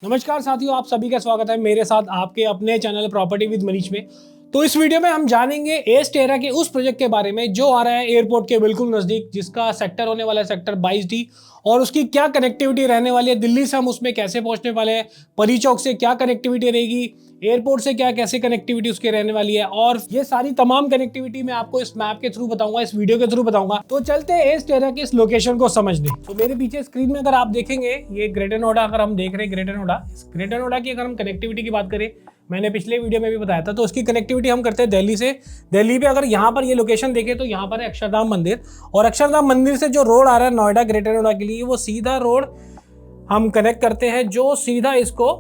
नमस्कार साथियों, आप सभी का स्वागत है मेरे साथ आपके अपने चैनल प्रॉपर्टी विद मनीष में। तो इस वीडियो में हम जानेंगे एस टेरा के उस प्रोजेक्ट के बारे में जो आ रहा है एयरपोर्ट के बिल्कुल नज़दीक, जिसका सेक्टर होने वाला है सेक्टर 22D, और उसकी क्या कनेक्टिविटी रहने वाली है। दिल्ली से हम उसमें कैसे पहुंचने वाले हैं, परी चौक से क्या कनेक्टिविटी रहेगी, एयरपोर्ट से क्या कैसे कनेक्टिविटी उसकी रहने वाली है, और ये सारी तमाम कनेक्टिविटी मैं आपको इस मैप के थ्रू बताऊंगा, इस वीडियो के थ्रू बताऊंगा। तो चलते हैं एस टेरा के इस लोकेशन को समझने। तो मेरे पीछे स्क्रीन में अगर आप देखेंगे, ये ग्रेटर नोएडा अगर हम देख रहे हैं, ग्रेटर नोएडा की अगर हम कनेक्टिविटी की बात करें, मैंने पिछले वीडियो में भी बताया था, तो उसकी कनेक्टिविटी हम करते हैं दिल्ली से। दिल्ली पे अगर यहाँ पर ये लोकेशन देखें तो यहाँ पर है अक्षरधाम मंदिर, और अक्षरधाम मंदिर से जो रोड आ रहा है नोएडा ग्रेटर नोएडा के लिए, वो सीधा रोड हम कनेक्ट करते हैं जो सीधा इसको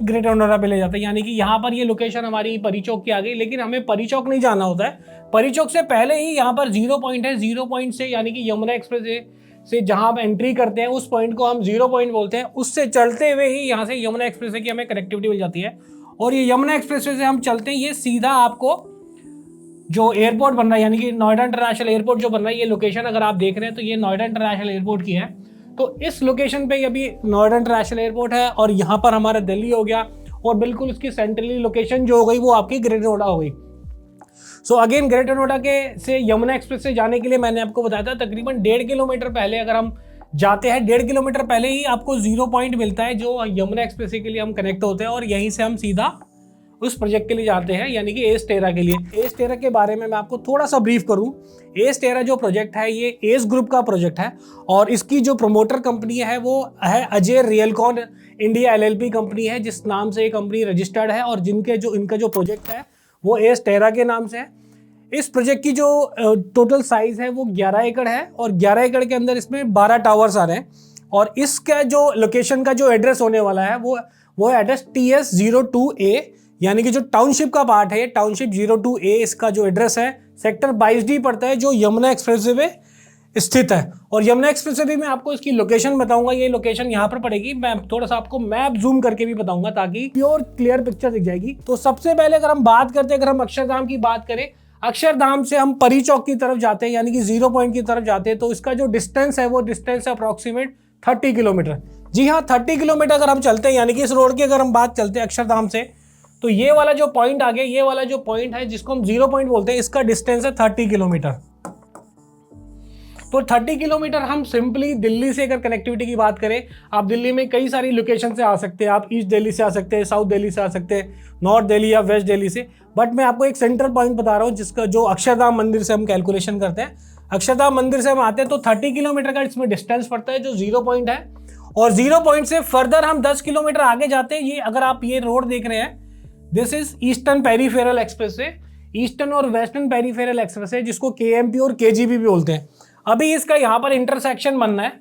ग्रेटर नोएडा पे ले जाता है। यानी कि यहाँ पर ये लोकेशन हमारी परी चौक की आ गई, लेकिन हमें परी चौक नहीं जाना होता है। परी चौक से पहले ही यहाँ पर 0 पॉइंट है। 0 पॉइंट से यानी कि यमुना एक्सप्रेस से जहां हम एंट्री करते हैं उस पॉइंट को हम 0 पॉइंट बोलते हैं। उससे चलते हुए ही यहाँ से यमुना एक्सप्रेस की हमें कनेक्टिविटी मिल जाती है, और ये यमुना एक्सप्रेस से हम चलते हैं, ये सीधा आपको जो एयरपोर्ट बन रहा है यानी कि नोएडा इंटरनेशनल एयरपोर्ट जो बन रहा है, ये लोकेशन अगर आप देख रहे हैं तो ये नोएडा इंटरनेशनल एयरपोर्ट की है। तो इस लोकेशन पे अभी नोएडा इंटरनेशनल एयरपोर्ट है, और यहाँ पर हमारा दिल्ली हो गया, और बिल्कुल उसकी सेंट्रली लोकेशन जो हो गई वो आपकी ग्रेटर नोएडा हो गई। सो अगेन ग्रेटर नोएडा के से यमुना एक्सप्रेस से जाने के लिए मैंने आपको बताया था तकरीबन 1.5 किलोमीटर पहले अगर हम जाते हैं, 1.5 किलोमीटर पहले ही आपको 0 पॉइंट मिलता है जो यमुना एक्सप्रेस के लिए हम कनेक्ट होते हैं, और यहीं से हम सीधा उस प्रोजेक्ट के लिए जाते हैं, यानी कि एस टेरा के लिए। एस टेरा के बारे में मैं आपको थोड़ा सा ब्रीफ करूं। एस टेरा जो प्रोजेक्ट है ये एस ग्रुप का प्रोजेक्ट है, और इसकी जो प्रमोटर कंपनी है वो है अजय रियलकॉन इंडिया LLP कंपनी है, जिस नाम से ये कंपनी रजिस्टर्ड है, और इनका जो प्रोजेक्ट है वो एस टेरा के नाम से है। इस प्रोजेक्ट की जो टोटल साइज है वो 11 एकड़ है, और 11 एकड़ के अंदर इसमें 12 टावर्स आ रहे हैं, और इसका जो लोकेशन का जो एड्रेस होने वाला है वो एड्रेस TS02A, यानी कि जो टाउनशिप का पार्ट है, ये टाउनशिप 02A इसका जो एड्रेस है सेक्टर 22D पड़ता है, जो यमुना एक्सप्रेसवे स्थित है। और यमुना एक्सप्रेसवे में आपको इसकी लोकेशन बताऊंगा, ये लोकेशन यहाँ पर पड़ेगी। मैं थोड़ा सा आपको मैप जूम करके भी बताऊंगा ताकि प्योर क्लियर पिक्चर दिख जाएगी। तो सबसे पहले अगर हम बात करते हैं, अगर हम अक्षरधाम की बात करें, अक्षरधाम से हम परी चौक की तरफ जाते हैं, यानी कि 0 पॉइंट की तरफ जाते हैं, तो इसका जो डिस्टेंस है वो डिस्टेंस है अप्रॉक्सीमेट 30 किलोमीटर। जी हाँ, 30 किलोमीटर अगर हम चलते हैं, यानी कि इस रोड की अगर हम बात चलते हैं अक्षरधाम से, तो ये वाला जो पॉइंट आ गया, ये वाला जो पॉइंट है जिसको हम 0 पॉइंट बोलते हैं, इसका डिस्टेंस है 30 किलोमीटर। तो 30 किलोमीटर हम सिंपली दिल्ली से अगर कनेक्टिविटी की बात करें, आप दिल्ली में कई सारी लोकेशन से आ सकते हैं। आप ईस्ट दिल्ली से आ सकते हैं, साउथ दिल्ली से आ सकते हैं, नॉर्थ दिल्ली या वेस्ट दिल्ली से, बट मैं आपको एक सेंट्रल पॉइंट बता रहा हूँ जिसका जो अक्षरधाम मंदिर से हम कैलकुलेशन करते हैं। अक्षरधाम मंदिर से हम आते हैं तो 30 किलोमीटर का इसमें डिस्टेंस पड़ता है जो 0 पॉइंट है, और 0 पॉइंट से फर्दर हम 10 किलोमीटर आगे जाते हैं। ये अगर आप ये रोड देख रहे हैं, this is eastern peripheral express way, eastern और वेस्टर्न पेरीफेरल एक्सप्रेस है, जिसको KMP और KGP भी बोलते हैं। अभी इसका यहाँ पर इंटरसेक्शन बनना है,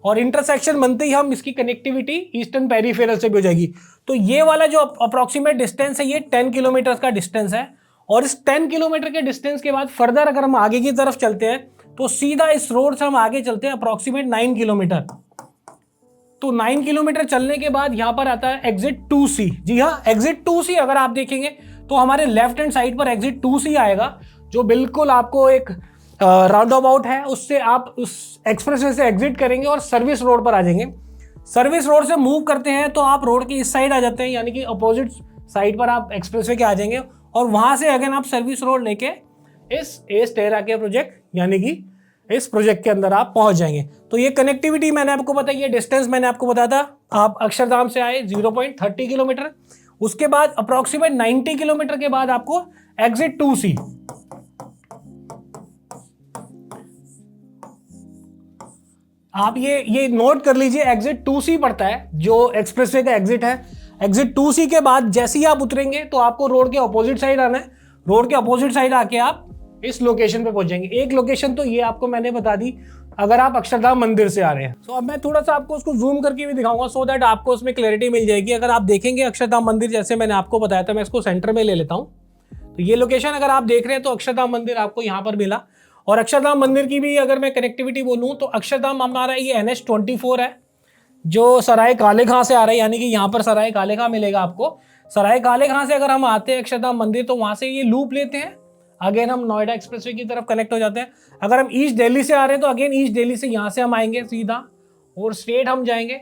और इंटरसेक्शन बनते ही हम इसकी कनेक्टिविटी ईस्टर्न पेरीफेरल से भी हो जाएगी। तो ये वाला जो अप्रोक्सीमेट डिस्टेंस है ये 10 किलोमीटर का डिस्टेंस है, और इस 10 किलोमीटर के डिस्टेंस के बाद फर्दर अगर हम आगे की तरफ चलते हैं तो सीधा इस रोड से हम आगे चलते हैं अप्रोक्सीमेट 9 किलोमीटर। तो 9 किलोमीटर चलने के बाद यहाँ पर आता है एग्जिट 2C। जी हाँ, एग्जिट 2C अगर आप देखेंगे तो हमारे लेफ्ट हैंड साइड पर एग्जिट 2C आएगा, जो बिल्कुल आपको एक राउंड अबाउट है, उससे आप उस एक्सप्रेसवे से एग्जिट करेंगे और सर्विस रोड पर आ जाएंगे। सर्विस रोड से मूव करते हैं तो आप रोड की इस साइड आ जाते हैं, यानी कि अपोजिट साइड पर आप एक्सप्रेसवे के आ जाएंगे, और वहां से अगेन आप सर्विस रोड लेके इस एस टेरा के प्रोजेक्ट यानी कि इस प्रोजेक्ट के अंदर आप पहुंच जाएंगे। तो ये कनेक्टिविटी मैंने आपको बताई, ये डिस्टेंस मैंने आपको बताया था। आप अक्षरधाम से आए 0.30 किलोमीटर, उसके बाद अप्रोक्सीमेट 90 किलोमीटर के बाद आपको एग्जिट 2C। आप ये नोट कर लीजिए, एग्जिट 2C पड़ता है जो एक्सप्रेसवे का एग्जिट है। एग्जिट 2C के बाद जैसे ही आप उतरेंगे तो आपको रोड के अपोजिट साइड आना है। रोड के अपोजिट साइड आके आप इस लोकेशन पे पहुंचेंगे। एक लोकेशन तो ये आपको मैंने बता दी अगर आप अक्षरधाम मंदिर से आ रहे हैं। तो अब मैं थोड़ा सा आपको उसको जूम करके भी दिखाऊंगा, सो दैट आपको उसमें क्लैरिटी मिल जाएगी। अगर आप देखेंगे अक्षरधाम मंदिर, जैसे मैंने आपको बताया था, मैं इसको सेंटर में ले लेता हूँ। तो ये लोकेशन अगर आप देख रहे हैं तो अक्षरधाम मंदिर आपको यहाँ पर मिला, और अक्षरधाम मंदिर की भी अगर मैं कनेक्टिविटी बोलूँ तो अक्षरधाम हमारा ये NH24 है, जो सराय काले खां से आ रहा है, यानी कि यहाँ पर सराय काले खां मिलेगा आपको। सराय काले खां से अगर हम आते हैं अक्षरधाम मंदिर तो वहाँ से ये लूप लेते हैं, अगेन हम नोएडा एक्सप्रेसवे की तरफ कनेक्ट हो जाते हैं। अगर हम ईस्ट दिल्ली से आ रहे हैं तो अगेन ईस्ट दिल्ली से यहाँ से हम आएंगे सीधा, और स्ट्रेट हम जाएंगे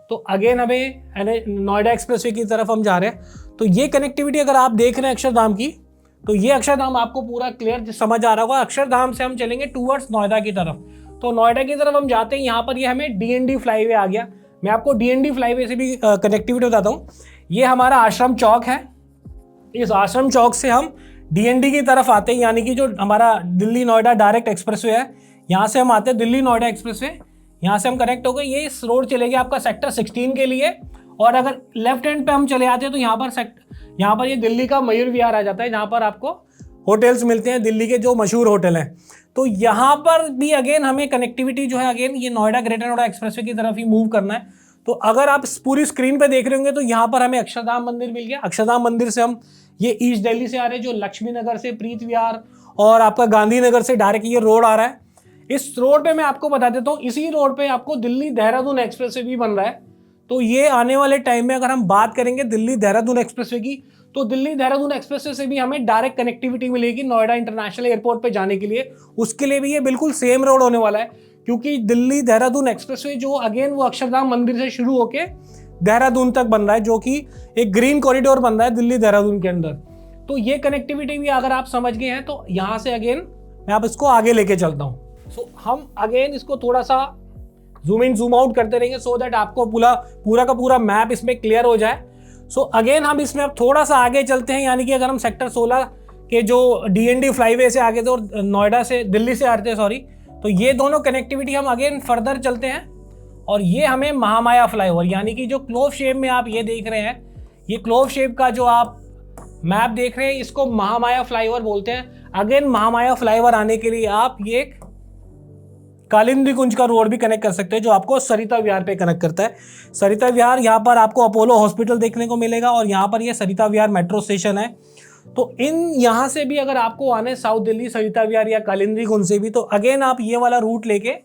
तो अगेन हमें नोएडा एक्सप्रेसवे की तरफ हम जा रहे हैं। तो ये कनेक्टिविटी अगर आप देख रहे हैं अक्षरधाम की, तो ये अक्षरधाम आपको पूरा क्लियर समझ आ रहा होगा। अक्षरधाम से हम चलेंगे टूवर्ड्स नोएडा की तरफ। तो नोएडा की तरफ हम जाते हैं, यहाँ पर ये हमें DND फ्लाईवे आ गया। मैं आपको DND फ्लाईवे से भी कनेक्टिविटी बताता हूँ। ये हमारा आश्रम चौक है, इस आश्रम चौक से हम DND की तरफ आते हैं, यानी कि जो हमारा दिल्ली नोएडा डायरेक्ट एक्सप्रेसवे है, यहाँ से हम आते हैं दिल्ली नोएडा एक्सप्रेसवे, यहाँ से हम कनेक्ट हो गए। ये इस रोड चलेगी आपका सेक्टर 16 के लिए। और अगर लेफ्ट हैंड पे हम चले आते हैं तो यहाँ पर ये दिल्ली का मयूर विहार आ जाता है, जहाँ पर आपको होटल्स मिलते हैं, दिल्ली के जो मशहूर होटल हैं। तो यहाँ पर भी अगेन हमें कनेक्टिविटी जो है, अगेन ये नोएडा ग्रेटर नोएडा एक्सप्रेसवे की तरफ ही मूव करना है। तो अगर आप पूरी स्क्रीन पे देख रहे होंगे तो यहाँ पर हमें अक्षरधाम मंदिर मिल गया। अक्षरधाम मंदिर से हम ये ईस्ट दिल्ली से आ रहे हैं, जो लक्ष्मी नगर से प्रीत विहार और आपका गांधीनगर से डायरेक्ट ये रोड आ रहा है। इस रोड पे मैं आपको बता देता हूँ, इसी रोड पे आपको दिल्ली देहरादून एक्सप्रेसवे भी बन रहा है। तो ये आने वाले टाइम में अगर हम बात करेंगे दिल्ली देहरादून एक्सप्रेसवे की, तो दिल्ली देहरादून एक्सप्रेसवे से भी हमें डायरेक्ट कनेक्टिविटी मिलेगी नोएडा इंटरनेशनल एयरपोर्ट पे जाने के लिए। उसके लिए भी ये बिल्कुल सेम रोड होने वाला है, क्योंकि दिल्ली देहरादून एक्सप्रेसवे जो अगेन वो अक्षरधाम मंदिर से शुरू होके देहरादून तक बन रहा है, जो कि एक ग्रीन कॉरिडोर बन रहा है दिल्ली देहरादून के अंदर। तो ये कनेक्टिविटी भी अगर आप समझ गए हैं तो यहाँ से अगेन मैं आप इसको आगे लेके चलता हूँ। सो हम अगेन इसको थोड़ा सा जूम इन जूम आउट करते रहेंगे, सो दैट आपको पूरा का पूरा मैप इसमें क्लियर हो जाए। सो अगेन हम इसमें अब थोड़ा सा आगे चलते हैं, यानी कि अगर हम सेक्टर 16 के जो DND फ्लाईवे से आगे थे और नोएडा से दिल्ली से आ रहे थे सॉरी, तो ये दोनों कनेक्टिविटी हम अगेन फर्दर चलते हैं। और ये हमें महामाया फ्लाईओवर, यानी कि जो क्लोव शेप में आप ये देख रहे हैं, ये क्लोव शेप का जो आप मैप देख रहे हैं, इसको महामाया फ्लाईओवर बोलते हैं। अगेन महामाया फ्लाईओवर आने के लिए आप ये कालिंदी कुंज का रोड भी कनेक्ट कर सकते हैं, जो आपको सरिता विहार पे कनेक्ट करता है। सरिता विहार, यहाँ पर आपको अपोलो हॉस्पिटल देखने को मिलेगा और यहाँ पर ये सरिता विहार मेट्रो स्टेशन है। तो यहाँ से भी अगर आपको आने साउथ दिल्ली सरिता विहार या कालिंदी कुंज से भी, तो अगेन आप ये वाला रूट लेके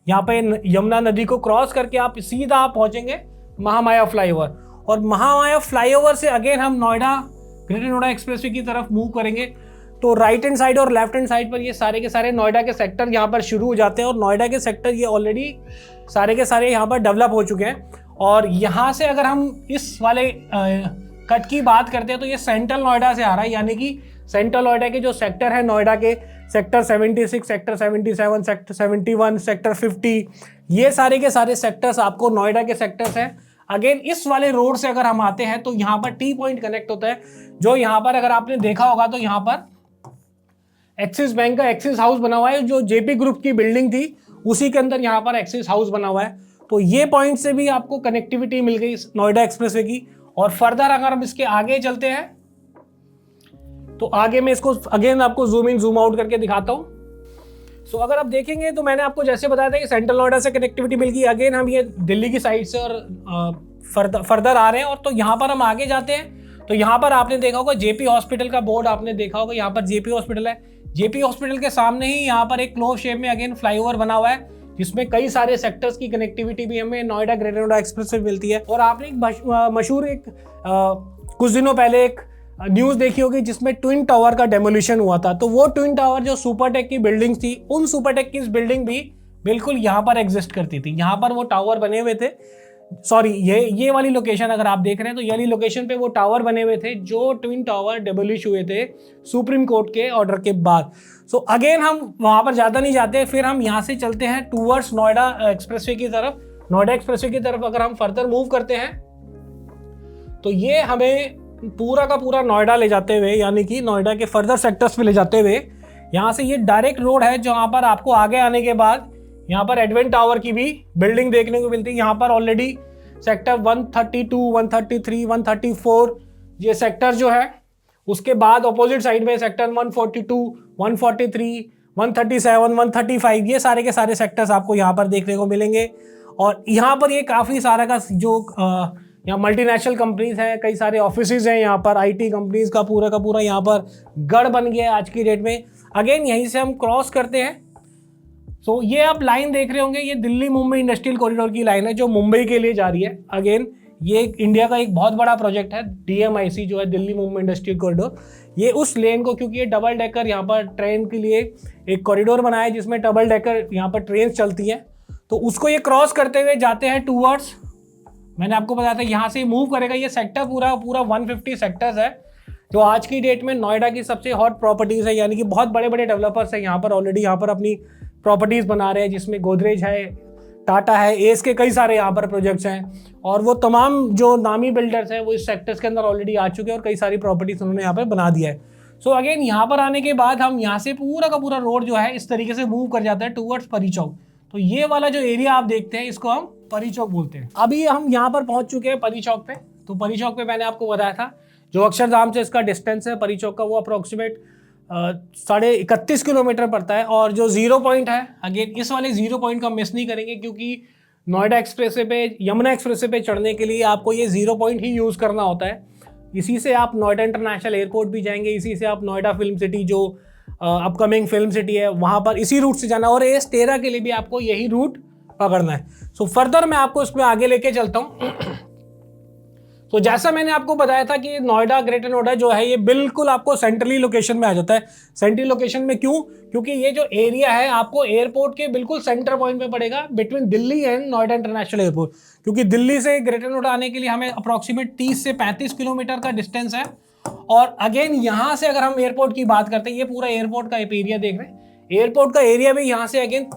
यहाँ पे यमुना नदी को क्रॉस करके आप सीधा पहुंचेंगे महामाया फ्लाईओवर। और महामाया फ्लाईओवर से अगेन हम नोएडा ग्रेटर नोएडा एक्सप्रेसवे की तरफ मूव करेंगे। तो राइट हैंड साइड और लेफ्ट हैंड साइड पर ये सारे के सारे नोएडा के सेक्टर यहाँ पर शुरू हो जाते हैं, और नोएडा के सेक्टर ये ऑलरेडी सारे के सारे यहाँ पर डेवलप हो चुके हैं। और यहाँ से अगर हम इस वाले कट की बात करते हैं तो ये सेंट्रल नोएडा से आ रहा है, यानी कि सेंट्रल नोएडा के जो सेक्टर है नोएडा के, सेक्टर 76, सेक्टर 77, सेक्टर 71, सेक्टर 50, ये सारे के सारे सेक्टर्स आपको नोएडा के सेक्टर्स हैं। अगेन इस वाले रोड से अगर हम आते हैं तो यहाँ पर टी पॉइंट कनेक्ट होता है, जो यहाँ पर अगर आपने देखा होगा तो यहाँ पर एक्सिस बैंक का एक्सिस हाउस बना हुआ है, जो जेपी ग्रुप की बिल्डिंग थी उसी के अंदर यहाँ पर एक्सिस हाउस बना हुआ है। तो ये पॉइंट से भी आपको कनेक्टिविटी मिल गई नोएडा एक्सप्रेसवे की। और फर्दर अगर हम इसके आगे चलते हैं तो आगे मैं इसको अगेन आपको जूम इन जूम आउट करके दिखाता हूँ। सो अगर आप देखेंगे तो मैंने आपको जैसे बताया था कि सेंट्रल नोएडा से कनेक्टिविटी मिल गई। अगेन हम ये दिल्ली की साइड से और फर्दर आ रहे हैं, और तो यहाँ पर हम आगे जाते हैं तो यहाँ पर आपने देखा होगा जेपी हॉस्पिटल का बोर्ड आपने देखा होगा, यहाँ पर जेपी हॉस्पिटल है। जेपी हॉस्पिटल के सामने ही यहाँ पर एक क्लोव शेप में अगेन फ्लाईओवर बना हुआ है, जिसमें कई सारे सेक्टर्स की कनेक्टिविटी भी हमें नोएडा ग्रेटर नोएडा एक्सप्रेस से मिलती है। और आपने एक मशहूर कुछ दिनों पहले एक न्यूज़ देखी होगी जिसमें ट्विन टावर का डेमोलिशन हुआ था। तो वो ट्विन टावर जो सुपरटेक की बिल्डिंग थी, उन सुपरटेक की बिल्डिंग भी बिल्कुल यहाँ पर एग्जिस्ट करती थी। यहाँ पर वो टावर बने हुए थे, सॉरी ये वाली लोकेशन अगर आप देख रहे हैं तो ये वाली लोकेशन पे वो टावर बने हुए थे, जो ट्विन टावर डेमोलिश हुए थे सुप्रीम कोर्ट के ऑर्डर के बाद। सो अगेन हम वहाँ पर ज़्यादा नहीं जाते, फिर हम यहाँ से चलते हैं टूवर्ड्स नोएडा एक्सप्रेसवे की तरफ। नोएडा एक्सप्रेसवे की तरफ अगर हम फर्दर मूव करते हैं तो ये हमें पूरा का पूरा नोएडा ले जाते हुए, यानी कि नोएडा के फर्दर सेक्टर्स पे ले जाते हुए, यहाँ से ये डायरेक्ट रोड है जहाँ पर आपको आगे आने के बाद यहाँ पर एडवेंट टावर की भी बिल्डिंग देखने को मिलती है। यहाँ पर ऑलरेडी सेक्टर 132, 133, 134 ये सेक्टर जो है, उसके बाद अपोजिट साइड में सेक्टर 142, 143, 137, 135 ये सारे के सारे सेक्टर्स आपको यहाँ पर देखने को मिलेंगे। और यहाँ पर ये काफ़ी सारा का जो यहाँ मल्टीनेशनल कंपनीज हैं, कई सारे ऑफिसेज हैं, यहाँ पर आईटी कंपनीज का पूरा यहाँ पर गढ़ बन गया है आज की डेट में। अगेन यहीं से हम क्रॉस करते हैं। सो ये आप लाइन देख रहे होंगे, ये दिल्ली मुंबई इंडस्ट्रियल कॉरिडोर की लाइन है जो मुंबई के लिए जा रही है। अगेन ये इंडिया का एक बहुत बड़ा प्रोजेक्ट है, DMIC जो है दिल्ली मुंबई इंडस्ट्रियल कॉरिडोर। ये उस लेन को, क्योंकि ये डबल डेकर यहाँ पर ट्रेन के लिए एक कॉरिडोर बनाया है जिसमें डबल डेकर यहाँ पर ट्रेन चलती हैं, तो उसको ये क्रॉस करते हुए जाते हैं टूवर्ड्स मैंने आपको बताया था यहाँ से मूव करेगा। ये सेक्टर पूरा 150 सेक्टर्स है जो आज की डेट में नोएडा की सबसे हॉट प्रॉपर्टीज़ है, यानी कि बहुत बड़े बड़े डेवलपर्स हैं यहाँ पर ऑलरेडी यहाँ पर अपनी प्रॉपर्टीज़ बना रहे हैं, जिसमें गोदरेज है, टाटा है, एस के कई सारे यहाँ पर प्रोजेक्ट्स हैं और वो तमाम जो नामी बिल्डर्स हैं वो इस सेक्टर्स के अंदर ऑलरेडी आ चुके हैं और कई सारी प्रॉपर्टीज़ उन्होंने यहाँ पर बना दिया है। सो अगेन यहाँ पर आने के बाद हम यहाँ से पूरा का पूरा रोड जो है इस तरीके से मूव कर जाता है टूवर्ड्स परी चौक। तो ये वाला जो एरिया आप देखते हैं इसको हम परी चौक बोलते हैं। अभी हम यहाँ पर पहुँच चुके हैं परी चौक पे। तो परी चौक पे मैंने आपको बताया था जो अक्षरधाम से इसका डिस्टेंस है परी चौक का वो अप्रोक्सीमेट 31.5 किलोमीटर पड़ता है। और जो जीरो पॉइंट है, अगेन इस वाले जीरो पॉइंट का मिस नहीं करेंगे क्योंकि नोएडा एक्सप्रेसवे पे, यमुना एक्सप्रेसवे पे चढ़ने के लिए आपको ये जीरो पॉइंट ही यूज़ करना होता है। इसी से आप नोएडा इंटरनेशनल एयरपोर्ट भी जाएंगे, इसी से आप नोएडा फिल्म सिटी जो अपकमिंग फिल्म सिटी है वहाँ पर इसी रूट से जाना, और एस 13 के लिए भी आपको यही रूट पकड़ना है। सो फर्दर मैं आपको इसमें आगे लेके चलता हूँ। तो जैसा मैंने आपको बताया था कि नोएडा, ग्रेटर नोएडा जो है ये बिल्कुल आपको सेंट्रली लोकेशन में आ जाता है। सेंट्रली लोकेशन में क्यों? क्योंकि ये जो एरिया है आपको एयरपोर्ट के बिल्कुल सेंटर पॉइंट पे पड़ेगा between Delhi and Noida international airport. क्योंकि दिल्ली से ग्रेटर नोएडा आने के लिए हमें अप्रॉक्सीमेट 30 से 35 किलोमीटर का डिस्टेंस है। और अगेन यहाँ से अगर हम एयरपोर्ट की बात करते हैं, ये पूरा एयरपोर्ट का एरिया देख रहे हैं, एयरपोर्ट का एरिया भी यहाँ से अगेन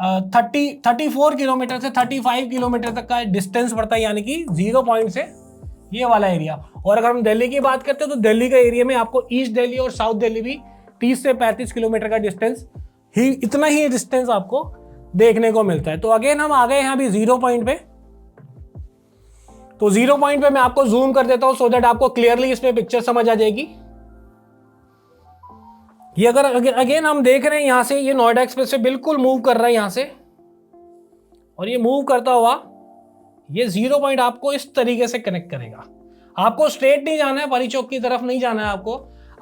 34 किलोमीटर से 35 किलोमीटर तक का डिस्टेंस पड़ता है, यानी कि जीरो पॉइंट से ये वाला एरिया। और अगर हम दिल्ली की बात करते हैं तो दिल्ली का एरिया में आपको ईस्ट दिल्ली और साउथ दिल्ली भी 30 से 35 किलोमीटर का डिस्टेंस ही, इतना ही डिस्टेंस आपको देखने को मिलता है। तो अगेन हम आ गए हैं अभी जीरो पॉइंट पे। तो जीरो पॉइंट पे मैं आपको जूम कर देता हूं सो दैट आपको क्लियरली इसमें पिक्चर समझ आ जाएगी। ये अगर अगेन हम देख रहे हैं यहां से ये नोएडा एक्सप्रेस से बिल्कुल मूव कर रहा है यहां से, और ये मूव करता हुआ ये जीरो पॉइंट आपको इस तरीके से कनेक्ट करेगा। आपको स्ट्रेट नहीं जाना है, परी चौक की तरफ नहीं जाना है,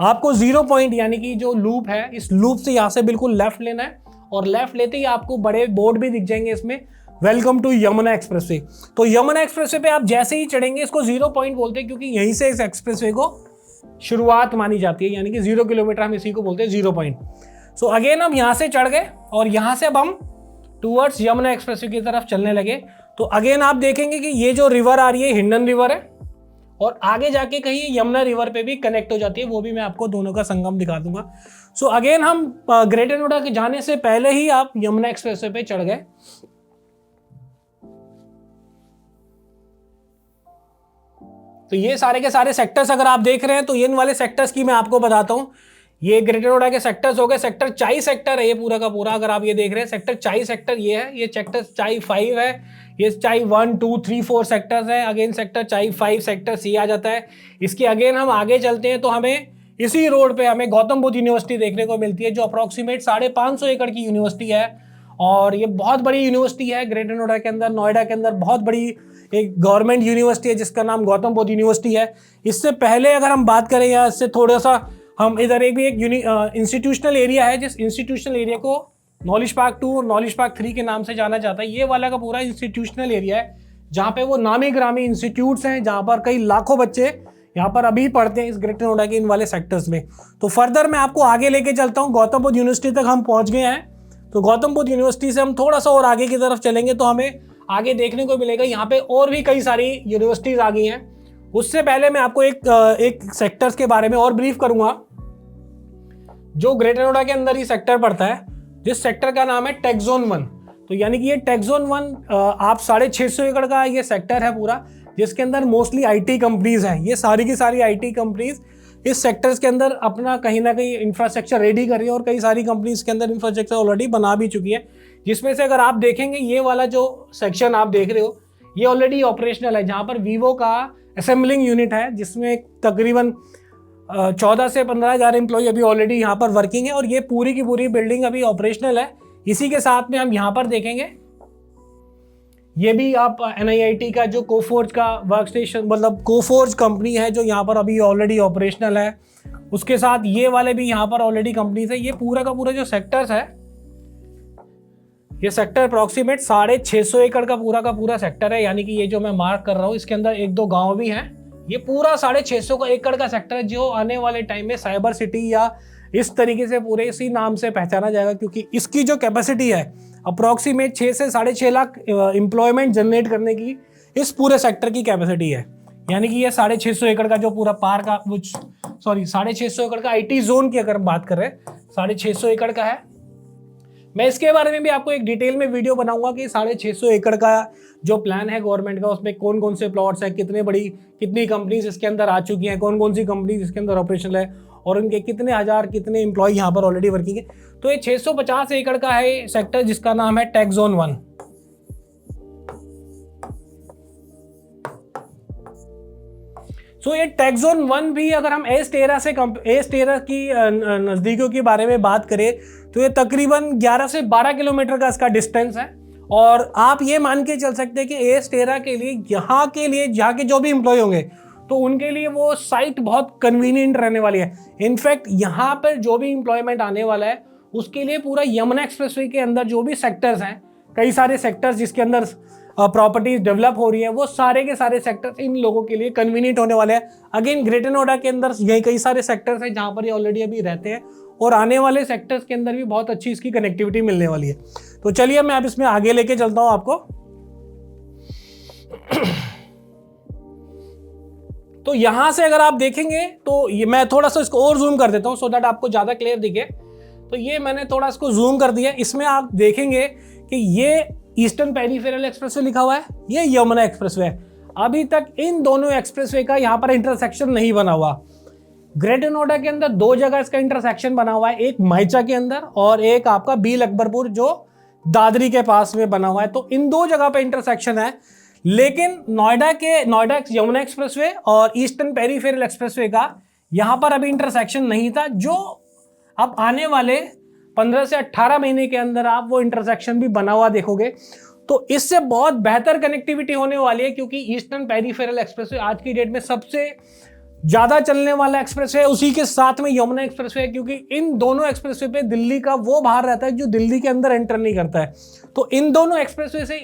आपको जीरो पॉइंट यानी कि जो लूप है इस लूप से यहां से बिल्कुल लेफ्ट लेना है, और लेफ्ट लेते ही आपको बड़े बोर्ड भी दिख जाएंगे इसमें, वेलकम टू यमुना एक्सप्रेसवे। तो यमुना एक्सप्रेसवे पे आप जैसे ही चढ़ेंगे, इसको जीरो पॉइंट बोलते हैं क्योंकि यहीं से इस एक्सप्रेसवे को शुरुआत मानी जाती है, यानी कि 0 किलोमीटर हम इसी को बोलते हैं जीरो पॉइंट। सो अगेन हम यहाँ से चढ़ गए और यहाँ से अब हम टूवर्ड्स यमुना एक्सप्रेसवे की तरफ चलने लगे। तो अगेन आप देखेंगे कि ये जो रिवर आ रही है हिंडन रिवर है, और आगे जाके कहीं यमुना रिवर पे भी कनेक्ट हो जाती है, वो भी मैं आपको दोनों का संगम दिखा दूंगा। सो अगेन हम ग्रेटर नोएडा के जाने से पहले ही आप यमुना एक्सप्रेसवे पे चढ़ गए। तो ये सारे के सारे सेक्टर्स अगर आप देख रहे हैं तो इन वाले सेक्टर्स की मैं आपको बताता हूं। ये ग्रेटर नोएडा के सेक्टर्स हो गए। सेक्टर चाई सेक्टर है ये पूरा का पूरा, अगर आप ये देख रहे हैं सेक्टर चाई सेक्टर ये है, ये सेक्टर चाई 5 है, ये चाई 1 2 3 4 सेक्टर्स हैं। अगेन सेक्टर चाई 5 सेक्टर सी आ जाता है। इसके अगेन हम आगे चलते हैं तो हमें इसी रोड पे हमें गौतम बुद्ध यूनिवर्सिटी देखने को मिलती है, जो अप्रॉक्सीमेट 550 एकड़ की यूनिवर्सिटी है, और ये बहुत बड़ी यूनिवर्सिटी है ग्रेटर नोएडा के अंदर। नोएडा के अंदर बहुत बड़ी एक गवर्नमेंट यूनिवर्सिटी है जिसका नाम गौतम बुद्ध यूनिवर्सिटी है। इससे पहले अगर हम बात करें या इससे थोड़ा सा हम इधर एक इंस्टीट्यूशनल एरिया है, जिस इंस्टीट्यूशनल एरिया को नॉलेज पार्क 2 और नॉलेज पार्क 3 के नाम से जाना जाता है। ये वाला का पूरा इंस्टीट्यूशनल एरिया है जहाँ पे वो नामी ग्रामी इंस्टीट्यूट्स हैं, जहाँ पर कई लाखों बच्चे यहाँ पर अभी पढ़ते हैं इस ग्रेटर नोएडा के इन वाले सेक्टर्स में। तो फर्दर मैं आपको आगे लेके चलता हूँ। गौतम बुद्ध यूनिवर्सिटी तक हम पहुँच गए हैं। तो गौतम बुद्ध यूनिवर्सिटी से हम थोड़ा सा और आगे की तरफ चलेंगे तो हमें आगे देखने को मिलेगा यहाँ पे और भी कई सारी यूनिवर्सिटीज आ गई हैं। उससे पहले मैं आपको एक सेक्टर्स के बारे में और ब्रीफ करूंगा जो ग्रेटर नोएडा के अंदर ही सेक्टर पड़ता है, जिस सेक्टर का नाम है टेक जोन 1। तो यानी कि ये टेक जोन 1 आप 650 एकड़ का ये सेक्टर है पूरा, जिसके अंदर मोस्टली आईटी कंपनीज हैं। ये सारी की सारी आईटी कंपनीज इस सेक्टर्स के अंदर अपना कहीं ना कहीं इंफ्रास्ट्रक्चर रेडी कर रही है, और कई सारी कंपनीज के अंदर इंफ्रास्ट्रक्चर ऑलरेडी बना भी चुकी है। जिसमें से अगर आप देखेंगे ये वाला जो सेक्शन आप देख रहे हो ये ऑलरेडी ऑपरेशनल है, जहाँ पर वीवो का असेंबलिंग यूनिट है, जिसमें तकरीबन 14 से 15,000 एम्प्लॉय अभी ऑलरेडी यहाँ पर वर्किंग है, और ये पूरी की पूरी बिल्डिंग अभी ऑपरेशनल है। इसी के साथ में हम यहाँ पर देखेंगे ये भी आप NIIT का जो कोफोर्ज का वर्क स्टेशन, मतलब कोफोर्ज कंपनी है जो यहाँ पर अभी ऑलरेडी ऑपरेशनल है। उसके साथ ये वाले भी यहाँ पर ऑलरेडी कंपनीज है। ये पूरा का पूरा जो सेक्टर्स है, ये सेक्टर अप्रॉक्सीमेट 650 एकड़ का पूरा सेक्टर है, यानी कि ये जो मैं मार्क कर रहा हूँ इसके अंदर 1-2 गांव भी हैं। ये पूरा 650 एकड़ का सेक्टर है जो आने वाले टाइम में साइबर सिटी या इस तरीके से पूरे इसी नाम से पहचाना जाएगा, क्योंकि इसकी जो कैपेसिटी है अप्रॉक्सीमेट 6 से 6.5 लाख एम्प्लॉयमेंट जनरेट करने की इस पूरे सेक्टर की कैपेसिटी है। यानी कि ये 650 एकड़ का जो पूरा पार्क का 650 एकड़ का IT जोन की अगर हम बात कर रहे हैं 650 एकड़ का है। मैं इसके बारे में भी आपको एक डिटेल में वीडियो बनाऊंगा कि 650 एकड़ का जो प्लान है गवर्नमेंट का, उसमें कौन कौन से प्लॉट्स है, कितनी कंपनीज इसके अंदर आ चुकी हैं, कौन कौन सी कंपनीज इसके अंदर ऑपरेशनल है और उनके कितने एम्प्लॉय यहाँ पर ऑलरेडी वर्किंग है। तो ये 650 एकड़ का है सेक्टर जिसका नाम है टेक जोन 1। तो ये टेक जोन 1 भी अगर हम एस टेरा की नज़दीकियों के बारे में बात करें तो ये तकरीबन 11 से 12 किलोमीटर का इसका डिस्टेंस है। और आप ये मान के चल सकते हैं कि एस टेरा के लिए यहाँ के जो भी एम्प्लॉय होंगे तो उनके लिए वो साइट बहुत कन्वीनियंट रहने वाली है। इनफैक्ट यहाँ पर जो भी एम्प्लॉयमेंट आने वाला है उसके लिए पूरा यमुना एक्सप्रेसवे के अंदर जो भी सेक्टर्स हैं, कई सारे सेक्टर्स जिसके अंदर प्रॉपर्टीज डेवलप हो रही है, वो सारे के सारे सेक्टर्स इन लोगों के लिए कन्वीनियंट होने वाले हैं। अगेन ग्रेटर नोएडा के अंदर यही कई सारे सेक्टर्स हैं जहाँ पर ये ऑलरेडी अभी रहते हैं और आने वाले सेक्टर्स के अंदर भी बहुत अच्छी इसकी कनेक्टिविटी मिलने वाली है। तो चलिए मैं अब इसमें आगे लेके चलता हूँ आपको। तो यहां से अगर आप देखेंगे तो ये मैं थोड़ा सा इसको और जूम कर देता हूँ सो दैट आपको ज्यादा क्लियर दिखे। तो ये मैंने थोड़ा इसको जूम कर दिया। इसमें आप देखेंगे कि ये ईस्टर्न पेरिफेरल एक्सप्रेसवे लिखा हुआ है, ये यमुना एक्सप्रेसवे है। अभी तक इन दोनों एक्सप्रेसवे का यहाँ पर इंटरसेक्शन नहीं बना हुआ। ग्रेटर नोएडा के अंदर 2 जगह इसका इंटरसेक्शन बना हुआ है, एक माइचा के अंदर और एक आपका बील अकबरपुर जो दादरी के पास में बना हुआ है। तो इन 2 जगह पे इंटरसेक्शन है, लेकिन नोएडा यमुना एक्सप्रेसवे और ईस्टर्न पेरिफेरल एक्सप्रेसवे का यहाँ पर अभी इंटरसेक्शन नहीं था, जो अब आने वाले 15 से 18 महीने के अंदर आप वो इंटरसेक्शन भी बना हुआ देखोगे। तो इससे बहुत बेहतर कनेक्टिविटी होने वाली है, क्योंकि ईस्टर्न पेरिफेरल एक्सप्रेसवे आज की डेट में सबसे ज्यादा चलने वाला एक्सप्रेसवे है। उसी के साथ में यमुना एक्सप्रेसवे है, क्योंकि इन दोनों एक्सप्रेसवे पे दिल्ली का वो बाहर रहता है जो दिल्ली के अंदर एंटर नहीं करता है। तो इन दोनों एक्सप्रेसवे से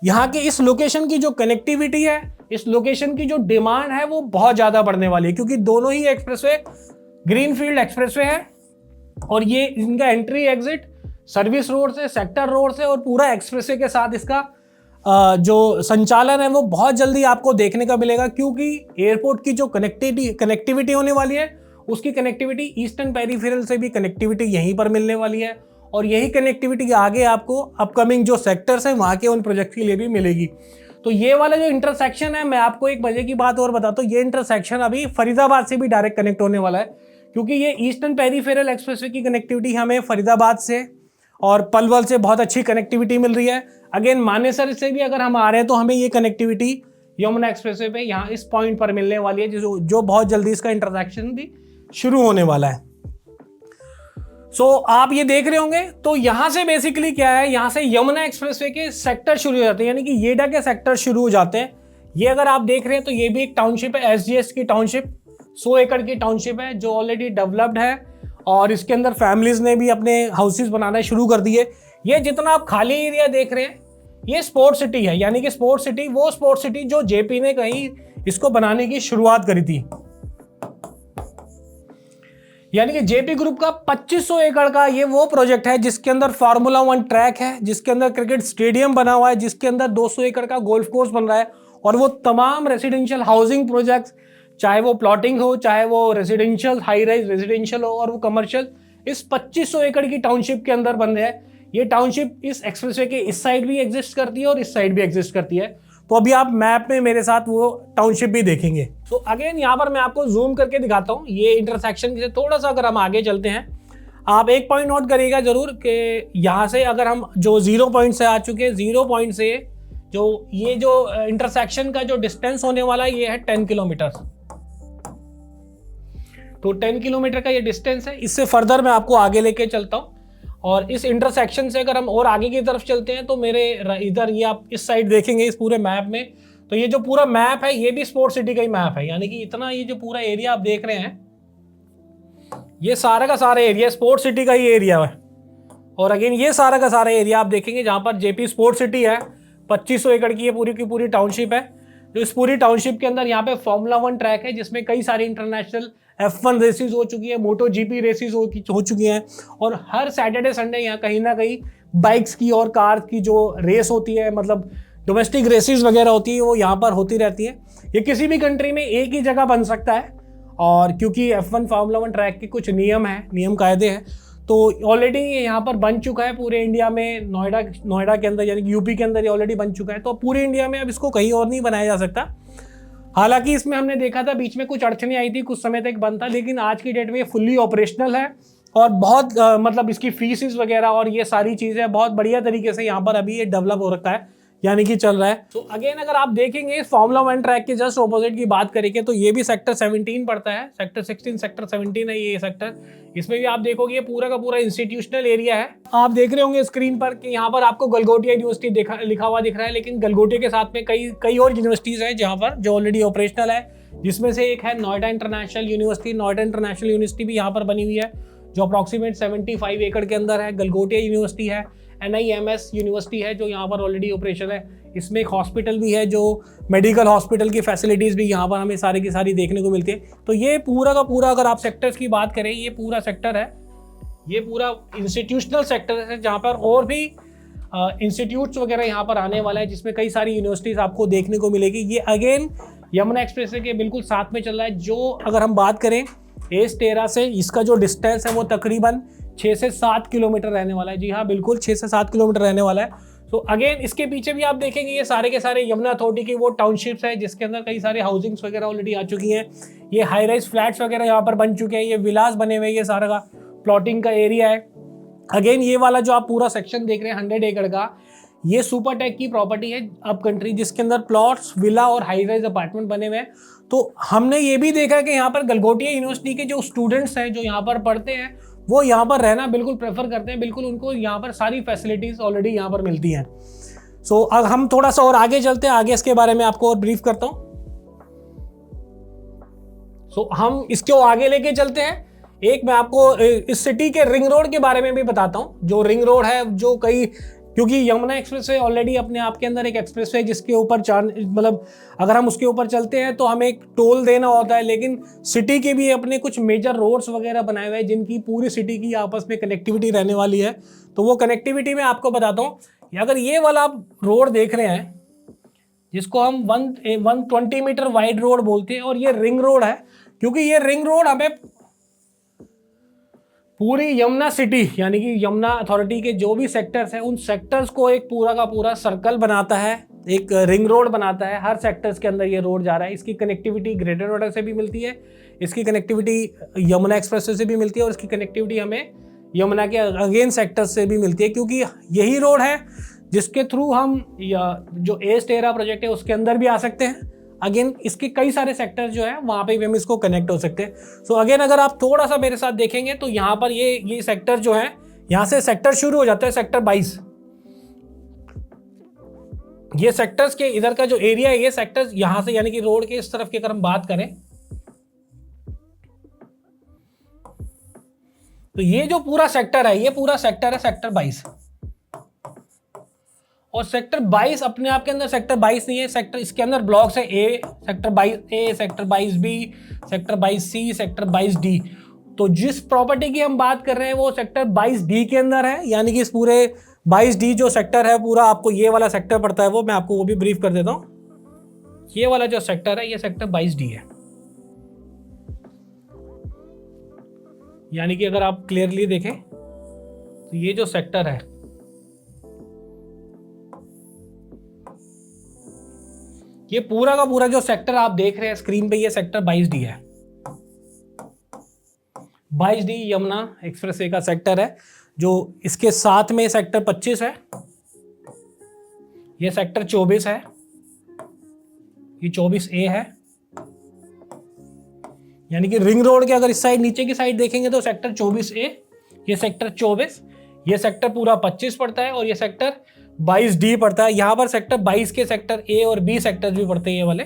यहाँ के इस लोकेशन की जो कनेक्टिविटी है, इस लोकेशन की जो डिमांड है वो बहुत ज्यादा बढ़ने वाली है, क्योंकि दोनों ही एक्सप्रेसवे ग्रीनफील्ड एक्सप्रेसवे है और ये इनका एंट्री एग्जिट सर्विस रोड से, सेक्टर रोड से और पूरा एक्सप्रेसवे के साथ इसका जो संचालन है वो बहुत जल्दी आपको देखने का मिलेगा, क्योंकि एयरपोर्ट की जो कनेक्टिविटी होने वाली है उसकी कनेक्टिविटी ईस्टर्न पेरिफेरल से भी कनेक्टिविटी यहीं पर मिलने वाली है और यही कनेक्टिविटी आगे आपको अपकमिंग जो सेक्टर्स हैं वहाँ के उन प्रोजेक्ट के लिए भी मिलेगी। तो ये वाला जो इंटरसेक्शन है, मैं आपको एक मजे की बात और बताता हूँ, ये इंटरसेक्शन अभी फरीदाबाद से भी डायरेक्ट कनेक्ट होने वाला है, क्योंकि ये ईस्टर्न पेरिफेरल एक्सप्रेसवे की कनेक्टिविटी हमें फरीदाबाद से और पलवल से बहुत अच्छी कनेक्टिविटी मिल रही है। अगेन मानेसर से भी अगर हम आ रहे हैं तो हमें ये कनेक्टिविटी यमुना एक्सप्रेसवे पे यहाँ इस पॉइंट पर मिलने वाली है, जो बहुत जल्दी इसका इंटरसेक्शन भी शुरू होने वाला है। सो आप ये देख रहे होंगे, तो यहाँ से बेसिकली क्या है, यहाँ से यमुना एक्सप्रेसवे के सेक्टर शुरू हो जाते हैं, यानी कि येडा के सेक्टर शुरू हो जाते हैं। ये अगर आप देख रहे हैं तो ये भी एक टाउनशिप है, SGS की टाउनशिप, 100 एकड़ की टाउनशिप है जो ऑलरेडी डेवलप्ड है और इसके अंदर फैमिलीज ने भी अपने हाउसेस बनाना शुरू कर दिए। ये जितना आप खाली एरिया देख रहे हैं ये स्पोर्ट सिटी है, यानी कि स्पोर्ट सिटी, वो स्पोर्ट सिटी जो जेपी ने कहीं इसको बनाने की शुरुआत करी थी। यानी कि जेपी ग्रुप का 2500 एकड़ का ये वो प्रोजेक्ट है जिसके अंदर फार्मूला 1 ट्रैक है, जिसके अंदर क्रिकेट स्टेडियम बना हुआ है, जिसके अंदर 200 एकड़ का गोल्फ कोर्स बन रहा है और वो तमाम रेसिडेंशियल हाउसिंग प्रोजेक्ट्स, चाहे वो प्लॉटिंग हो, चाहे वो रेसिडेंशियल हाई राइज रेसिडेंशियल हो और वो कमर्शियल, इस 2500 एकड़ की टाउनशिप के अंदर बन रहे हैं। ये टाउनशिप इस एक्सप्रेसवे के इस साइड भी एग्जिस्ट करती है और इस साइड भी एग्जिस्ट करती है। तो अभी आप मैप में मेरे साथ वो टाउनशिप भी देखेंगे। तो अगेन यहाँ पर मैं आपको जूम करके दिखाता हूँ ये इंटरसेक्शन से थोड़ा सा। अगर हम आगे चलते हैं, आप एक पॉइंट नोट करिएगा जरूर कि यहाँ से अगर हम जो 0 पॉइंट से आ चुके हैं, 0 पॉइंट से जो ये जो इंटरसेक्शन का जो डिस्टेंस होने वाला है ये है 10 किलोमीटर। तो 10 किलोमीटर का ये डिस्टेंस है। इससे फर्दर मैं आपको आगे लेके चलता हूँ और इस इंटरसेक्शन से अगर हम और आगे की तरफ चलते हैं तो मेरे इधर ये आप इस साइड देखेंगे इस पूरे मैप में, तो ये जो पूरा मैप है ये भी स्पोर्ट सिटी का ही मैप है। यानी कि इतना ये जो पूरा एरिया आप देख रहे हैं ये सारा का सारा एरिया स्पोर्ट सिटी का ही एरिया है। और अगेन ये सारा का सारा एरिया आप देखेंगे जहाँ पर जेपी स्पोर्ट सिटी है, 2500 एकड़ की ये पूरी की पूरी टाउनशिप है। जो इस पूरी टाउनशिप के अंदर यहाँ पे फार्मूला 1 ट्रैक है जिसमें कई सारी इंटरनेशनल F1 रेसेस हो चुकी है, मोटो GP रेसेस हो चुकी हैं और हर सैटरडे संडे यहाँ कहीं ना कहीं बाइक्स की और कार की जो रेस होती है, मतलब डोमेस्टिक रेसेस वगैरह होती है वो यहाँ पर होती रहती है। ये किसी भी कंट्री में एक ही जगह बन सकता है, और क्योंकि F1 फार्मूला 1 ट्रैक के कुछ नियम कायदे हैं, तो ऑलरेडी यहाँ पर बन चुका है पूरे इंडिया में। नोएडा के अंदर यानी कि यूपी के अंदर ये ऑलरेडी बन चुका है, तो पूरे इंडिया में अब इसको कहीं और नहीं बनाया जा सकता। हालांकि इसमें हमने देखा था बीच में कुछ अड़चनें आई थी, कुछ समय तक बंद था, लेकिन आज की डेट में ये फुल्ली ऑपरेशनल है और बहुत मतलब इसकी फीसिस वगैरह और ये सारी चीज़ें बहुत बढ़िया तरीके से यहाँ पर अभी ये डेवलप हो रखा है, यानी कि चल रहा है। तो अगेन अगर आप देखेंगे इस फार्मूला 1 ट्रैक के जस्ट ऑपोजिट की बात करेंगे तो ये भी सेक्टर 17 पड़ता है, सेक्टर 16 सेक्टर 17 है ये सेक्टर। इसमें भी आप देखोगे ये पूरा का पूरा इंस्टीट्यूशनल एरिया है। आप देख रहे होंगे स्क्रीन पर कि यहाँ पर आपको गलगोटिया यूनिवर्सिटी लिखा हुआ दिख रहा है, लेकिन गलगोटिया के साथ में कई और यूनिवर्सिटीज़ हैं जहाँ पर जो ऑलरेडी ऑपरेशनल है, जिसमें से एक है Noida international university. Noida international university भी यहाँ पर बनी हुई है जो अप्रॉक्सीमेट 75 एकड़ के अंदर है। गलगोटिया यूनिवर्सिटी है, NIMS यूनिवर्सिटी है जो यहाँ पर ऑलरेडी ऑपरेशन है। इसमें एक हॉस्पिटल भी है, जो मेडिकल हॉस्पिटल की फैसिलिटीज़ भी यहाँ पर हमें सारी की सारी देखने को मिलती है। तो ये पूरा का पूरा अगर आप सेक्टर्स की बात करें, ये पूरा सेक्टर है, ये पूरा इंस्टीट्यूशनल सेक्टर है जहाँ पर और भी इंस्टीट्यूट्स वगैरह यहाँ पर आने वाला है, जिसमें कई सारी यूनिवर्सिटीज़ आपको देखने को मिलेगी। ये अगेन यमुना एक्सप्रेसवे के बिल्कुल साथ में चल रहा है। जो अगर हम बात करें एस 13 से, इसका जो डिस्टेंस है वो तकरीबन 6 से 7 किलोमीटर रहने वाला है। जी हाँ, बिल्कुल 6 से 7 किलोमीटर रहने वाला है। तो अगेन इसके पीछे भी आप देखेंगे ये सारे के सारे यमुना अथॉरिटी की वो टाउनशिप्स है, जिसके अंदर कई सारे हाउसिंग्स वगैरह ऑलरेडी आ चुकी हैं। ये हाई राइज फ्लैट्स वगैरह यहाँ पर बन चुके हैं, ये विलास बने हुए, ये सारा का प्लॉटिंग का एरिया है। अगेन ये वाला जो आप पूरा सेक्शन देख रहे हैं 100 एकड़ का, ये सुपरटेक की प्रॉपर्टी है अप कंट्री, जिसके अंदर प्लॉट्स, विला और हाई राइज अपार्टमेंट बने हुए हैं। तो हमने ये भी देखा कि यहाँ पर गलगोटिया यूनिवर्सिटी के जो स्टूडेंट्स हैं जो यहाँ पर पढ़ते हैं वो यहाँ पर रहना बिल्कुल प्रेफर करते हैं, बिल्कुल उनको यहाँ पर सारी फैसिलिटीज ऑलरेडी यहाँ पर मिलती हैं। सो अब हम थोड़ा सा और आगे चलते हैं, आगे इसके बारे में आपको और ब्रीफ करता हूँ। सो हम इसको आगे लेके चलते हैं। एक मैं आपको इस सिटी के रिंग रोड के बारे में भी बताता हूँ। जो रिंग रोड है, जो क्योंकि यमुना एक्सप्रेसवे ऑलरेडी अपने आप के अंदर एक एक्सप्रेसवे है जिसके ऊपर मतलब अगर हम उसके ऊपर चलते हैं तो हमें एक टोल देना होता है, लेकिन सिटी के भी अपने कुछ मेजर रोड्स वगैरह बनाए हुए हैं जिनकी पूरी सिटी की आपस में कनेक्टिविटी रहने वाली है। तो वो कनेक्टिविटी में आपको बताता हूँ, अगर ये वाला आप रोड देख रहे हैं जिसको हम 120 मीटर वाइड रोड बोलते हैं, और ये रिंग रोड है, क्योंकि ये रिंग रोड हमें पूरी यमुना सिटी यानी कि यमुना अथॉरिटी के जो भी सेक्टर्स हैं उन सेक्टर्स को एक पूरा का पूरा सर्कल बनाता है, एक रिंग रोड बनाता है। हर सेक्टर्स के अंदर ये रोड जा रहा है। इसकी कनेक्टिविटी ग्रेटर नोएडा से भी मिलती है, इसकी कनेक्टिविटी यमुना एक्सप्रेसवे से भी मिलती है, और इसकी कनेक्टिविटी हमें यमुना के अगेन सेक्टर्स से भी मिलती है, क्योंकि यही रोड है जिसके थ्रू हम जो एस 13 प्रोजेक्ट है उसके अंदर भी आ सकते हैं। अगेन इसके कई सारे सेक्टर्स जो है वहाँ पे भी हम इसको कनेक्ट हो सकते हैं। सो अगेन अगर आप थोड़ा सा मेरे साथ देखेंगे तो यहाँ पर ये सेक्टर जो है, यहाँ से सेक्टर शुरू हो जाता है, सेक्टर 22। ये सेक्टर्स के इधर का जो एरिया है, ये सेक्टर्स यहाँ से यानी कि रोड के इस तरफ की अगर हम बात करें तो ये जो पूरा सेक्टर है, ये पूरा सेक्टर है सेक्टर 22। और सेक्टर 22 अपने आप के अंदर सेक्टर 22 नहीं है, सेक्टर इसके अंदर ब्लॉक्स है A, sector 22A, sector 22B, sector 22C, sector 22D। तो जिस प्रॉपर्टी की हम बात कर रहे हैं वो सेक्टर 22D के अंदर है, यानी कि इस पूरे 22D जो सेक्टर है पूरा आपको ये वाला सेक्टर पड़ता है। वो मैं आपको वो भी ब्रीफ कर देता हूँ। ये वाला जो सेक्टर है ये सेक्टर 22D है, यानी कि अगर आप क्लियरली देखें तो ये जो सेक्टर है ये पूरा का पूरा जो सेक्टर आप देख रहे हैं स्क्रीन पे, ये सेक्टर 22D है। 22D यमुना एक्सप्रेसवे का सेक्टर है, जो इसके साथ में सेक्टर 25 है, ये सेक्टर 24 है, ये 24A है, यानी कि रिंग रोड के अगर इस साइड नीचे की साइड देखेंगे तो सेक्टर 24A, ये सेक्टर 24, ये सेक्टर पूरा 25 पड़ता है, और ये सेक्टर 22D पड़ता है। यहाँ पर सेक्टर 22 के सेक्टर A और B सेक्टर भी पड़ते हैं, ये वाले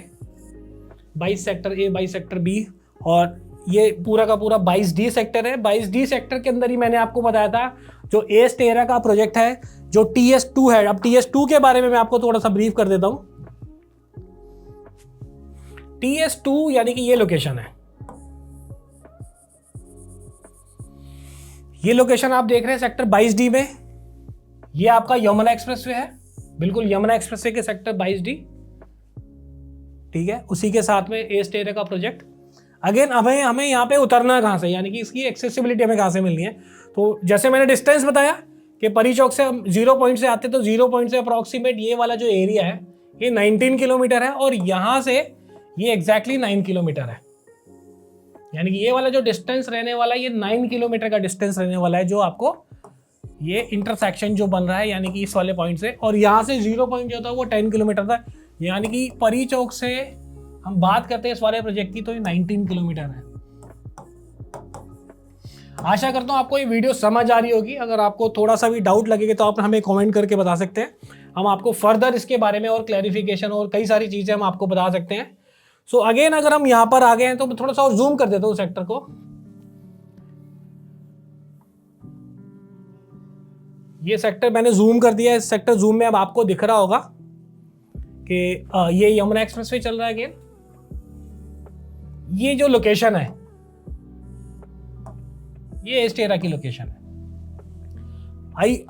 22 सेक्टर A, 22 सेक्टर B, और ये पूरा का पूरा 22D सेक्टर है। 22D सेक्टर के अंदर ही मैंने आपको बताया था जो एस 13 का प्रोजेक्ट है, जो TS2 है। अब TS2 के बारे में मैं आपको थोड़ा सा ब्रीफ कर देता हूँ। TS2 यानी कि ये लोकेशन है, ये लोकेशन आप देख रहे हैं सेक्टर 22D में, ये आपका यमुना एक्सप्रेसवे है, बिल्कुल यमुना एक्सप्रेसवे के सेक्टर 22D, ठीक है, उसी के साथ में एस टेरा का प्रोजेक्ट। अगेन हमें यहाँ पे उतरना कहाँ से, यानी कि इसकी एक्सेसिबिलिटी हमें कहाँ से मिलनी है। तो जैसे मैंने डिस्टेंस बताया कि परी चौक से हम 0 पॉइंट से आते, तो 0 पॉइंट से अप्रॉक्सीमेट ये वाला जो एरिया है ये 19 किलोमीटर है, और यहाँ से ये एग्जैक्टली 9 किलोमीटर है। यानी कि ये वाला जो डिस्टेंस रहने वाला है ये 9 किलोमीटर का डिस्टेंस रहने वाला है, जो आपको ये इंटरसेक्शन जो बन रहा है, यानी कि इस वाले पॉइंट से, और यहाँ से 0 पॉइंट जो था वो 10 किलोमीटर था। यानी कि परी चौक से हम बात करते हैं इस वाले प्रोजेक्ट की, तो ये 19 किलोमीटर है। आशा करता हूँ आपको ये वीडियो समझ आ रही होगी। अगर आपको थोड़ा सा भी डाउट लगेगा तो आप हमें कमेंट करके बता सकते हैं, हम आपको फर्दर इसके बारे में और क्लैरिफिकेशन और कई सारी चीजें हम आपको बता सकते हैं। सो अगेन अगर हम यहाँ पर आ गए हैं तो थोड़ा सा और जूम कर देता हूँ सेक्टर को। ये सेक्टर मैंने जूम कर दिया है। इस सेक्टर जूम में अब आपको दिख रहा होगा कि ये यमुना एक्सप्रेसवे चल रहा है। अगेन ये जो लोकेशन है ये एस टेरा की लोकेशन है।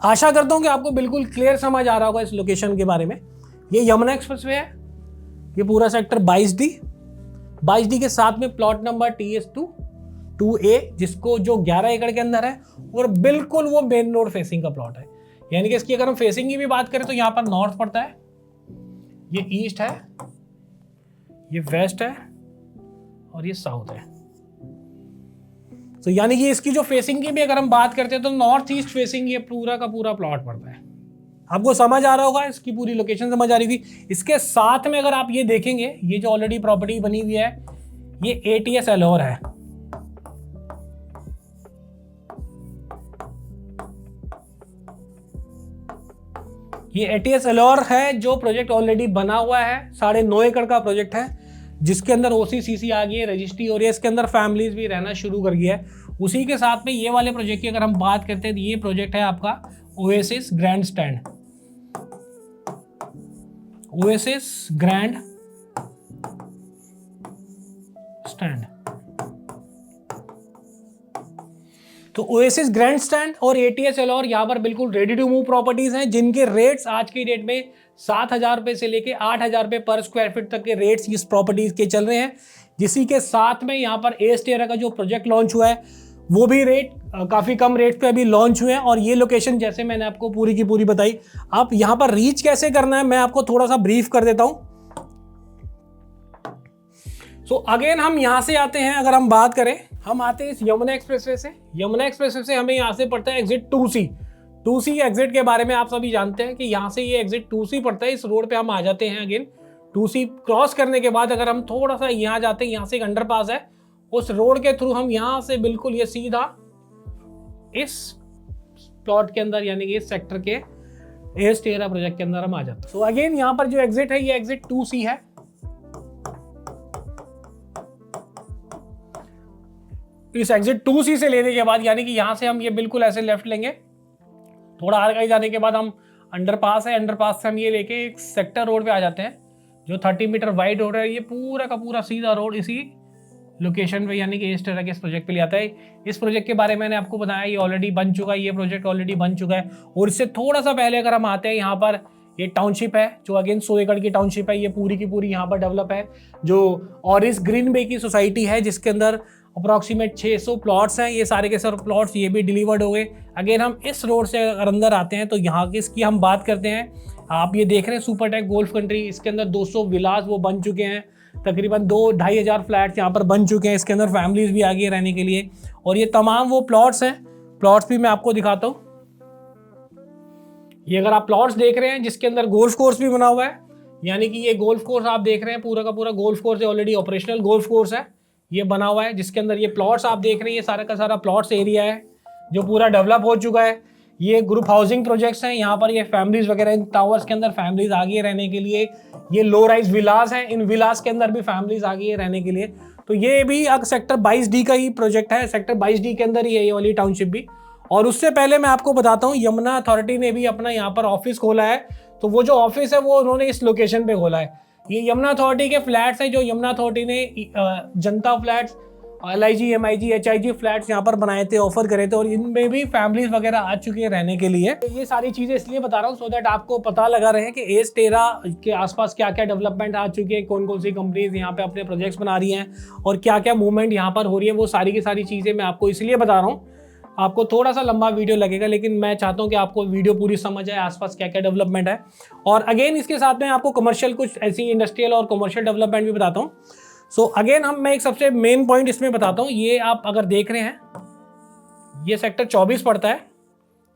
आशा करता हूं कि आपको बिल्कुल क्लियर समझ आ रहा होगा इस लोकेशन के बारे में। ये यमुना एक्सप्रेसवे है, ये पूरा सेक्टर 22D के साथ में प्लॉट नंबर TS2 2A, जिसको जो 11 एकड़ के अंदर है, और बिल्कुल वो मेन रोड फेसिंग का प्लॉट है। यानी कि इसकी अगर हम फेसिंग की भी बात करें तो यहाँ पर नॉर्थ पड़ता है, ये ईस्ट है, ये वेस्ट है, और ये साउथ है। तो यानी कि इसकी जो फेसिंग की भी अगर हम बात करते हैं तो नॉर्थ ईस्ट फेसिंग ये पूरा का पूरा प्लॉट पड़ता है। आपको समझ आ रहा होगा, इसकी पूरी लोकेशन समझ आ रही थी। इसके साथ में अगर आप ये देखेंगे, ये जो ऑलरेडी प्रॉपर्टी बनी हुई है ये ATS एलोर है। ये ATS एलोर है जो प्रोजेक्ट ऑलरेडी बना हुआ है, 9.5 एकड़ का प्रोजेक्ट है, जिसके अंदर OCCC आ गई है, रजिस्ट्री हो रही है, इसके अंदर फैमिलीज भी रहना शुरू कर गई है। उसी के साथ में ये वाले प्रोजेक्ट की अगर हम बात करते हैं तो ये प्रोजेक्ट है आपका oasis grand stand. Oasis grand stand, तो ओएसिस ग्रैंड स्टैंड और ATS एलोर यहाँ पर बिल्कुल रेडी टू मूव प्रॉपर्टीज हैं, जिनके रेट्स आज की डेट में 7,000 रुपए से लेके 8,000 रुपए पर स्क्वायर फीट तक के रेट्स इस प्रॉपर्टीज के चल रहे हैं। जिसी के साथ में यहाँ पर एस टेरा का जो प्रोजेक्ट लॉन्च हुआ है वो भी रेट काफी कम रेट पे अभी लॉन्च हुए हैं। और ये लोकेशन जैसे मैंने आपको पूरी की पूरी बताई, आप यहाँ पर रीच कैसे करना है मैं आपको थोड़ा सा ब्रीफ कर देता हूँ। सो अगेन हम यहाँ से आते हैं, अगर हम बात करें, हम आते हैं इस यमुना एक्सप्रेसवे से। यमुना एक्सप्रेसवे से हमें यहाँ से पड़ता है एग्जिट 2C एग्जिट के बारे में आप सभी जानते हैं कि यहाँ से ये एग्जिट 2C पड़ता है। इस रोड पे हम आ जाते हैं। अगेन 2C क्रॉस करने के बाद अगर हम थोड़ा सा यहाँ जाते हैं, यहाँ से एक अंडरपास है, उस रोड के थ्रू हम यहाँ से बिल्कुल ये सीधा इस प्लॉट के अंदर, यानी कि इस सेक्टर के एस टेरा प्रोजेक्ट के अंदर हम आ जाते हैं। सो अगेन यहाँ पर जो एग्जिट है ये एग्जिट 2C है। इस एग्जिट 2C से लेने के बाद, यानी कि यहाँ से हम ये बिल्कुल ऐसे लेफ्ट लेंगे, थोड़ा आगे जाने के बाद हम अंडरपास है, अंडरपास से हम ये लेके एक सेक्टर रोड पे आ जाते हैं जो 30 मीटर वाइड रोड है। ये पूरा का पूरा सीधा रोड इसी लोकेशन पे, यानी कि एस टेरा के इस प्रोजेक्ट पे ले आता है। इस प्रोजेक्ट के बारे में मैंने आपको बताया, ये ऑलरेडी बन चुका है, ये प्रोजेक्ट ऑलरेडी बन चुका है। और इससे थोड़ा सा पहले अगर हम आते हैं, यहाँ पर ये टाउनशिप है जो अगेन 100 एकड़ की टाउनशिप है। ये पूरी की पूरी यहाँ पर डेवलप है, जो ऑरिस ग्रीन बे की सोसाइटी है, जिसके अंदर अप्रॉक्सीमेट 600 प्लॉट्स हैं। ये सारे के सारे प्लॉट्स ये भी डिलीवर्ड हो गए। अगेन हम इस रोड से अगर अंदर आते हैं तो यहाँ की इसकी हम बात करते हैं। आप ये देख रहे हैं सुपरटेक गोल्फ कंट्री, इसके अंदर 200 विलास वो बन चुके हैं, तकरीबन 2-2.5 हज़ार फ्लैट्स यहाँ पर बन चुके हैं। इसके अंदर फैमिलीज भी आ गई है रहने के लिए। और ये तमाम वो प्लॉट्स हैं, प्लॉट्स भी मैं आपको दिखाता हूँ। ये अगर आप प्लॉट्स देख रहे हैं जिसके अंदर गोल्फ कोर्स भी बना हुआ है, यानी कि ये गोल्फ कोर्स आप देख रहे हैं, पूरा का पूरा गोल्फ कोर्स है, ऑलरेडी ऑपरेशनल गोल्फ कोर्स है, ये बना हुआ है। जिसके अंदर ये प्लॉट्स आप देख रहे हैं, ये सारा का सारा प्लॉट्स एरिया है जो पूरा डेवलप हो चुका है। ये ग्रुप हाउसिंग प्रोजेक्ट्स हैं, यहाँ पर ये फैमिलीज वगैरह, इन टावर्स के अंदर फैमिलीज आ गई है रहने के लिए। ये लो राइज विलास हैं, इन विलास के अंदर भी फैमिलीज आ गई है रहने के लिए। तो ये भी सेक्टर 22D का ही प्रोजेक्ट है, सेक्टर 22D के अंदर ही है ये वाली टाउनशिप भी। और उससे पहले मैं आपको बताता हूँ, यमुना अथॉरिटी ने भी अपना यहाँ पर ऑफिस खोला है। तो वो जो ऑफिस है वो उन्होंने इस लोकेशन पे खोला है। ये यमुना अथॉरिटी के फ्लैट्स हैं जो यमुना अथॉरिटी ने जनता flats LIG, MIG, HIG flats यहाँ पर बनाए थे, ऑफर करे थे और इनमें भी फैमिलीज वगैरह आ चुकी है रहने के लिए। ये सारी चीज़ें इसलिए बता रहा हूँ सो दैट आपको पता लगा रहे कि एज टेरा के आसपास क्या क्या डेवलपमेंट आ चुकी है, कौन कौन सी कंपनीज यहाँ पे अपने प्रोजेक्ट्स बना रही हैं और क्या क्या मूवमेंट यहाँ पर हो रही है। वो सारी की सारी चीज़ें मैं आपको इसलिए बता रहा हूँ। आपको थोड़ा सा लंबा वीडियो लगेगा लेकिन मैं चाहता हूँ कि आपको वीडियो पूरी समझ आए, आसपास क्या क्या डेवलपमेंट है। और अगेन इसके साथ में आपको कमर्शियल कुछ ऐसी इंडस्ट्रियल और कमर्शियल डेवलपमेंट भी बताता हूँ। सो अगेन मैं एक सबसे मेन पॉइंट इसमें बताता हूँ। ये आप अगर देख रहे हैं, ये सेक्टर 24 पड़ता है,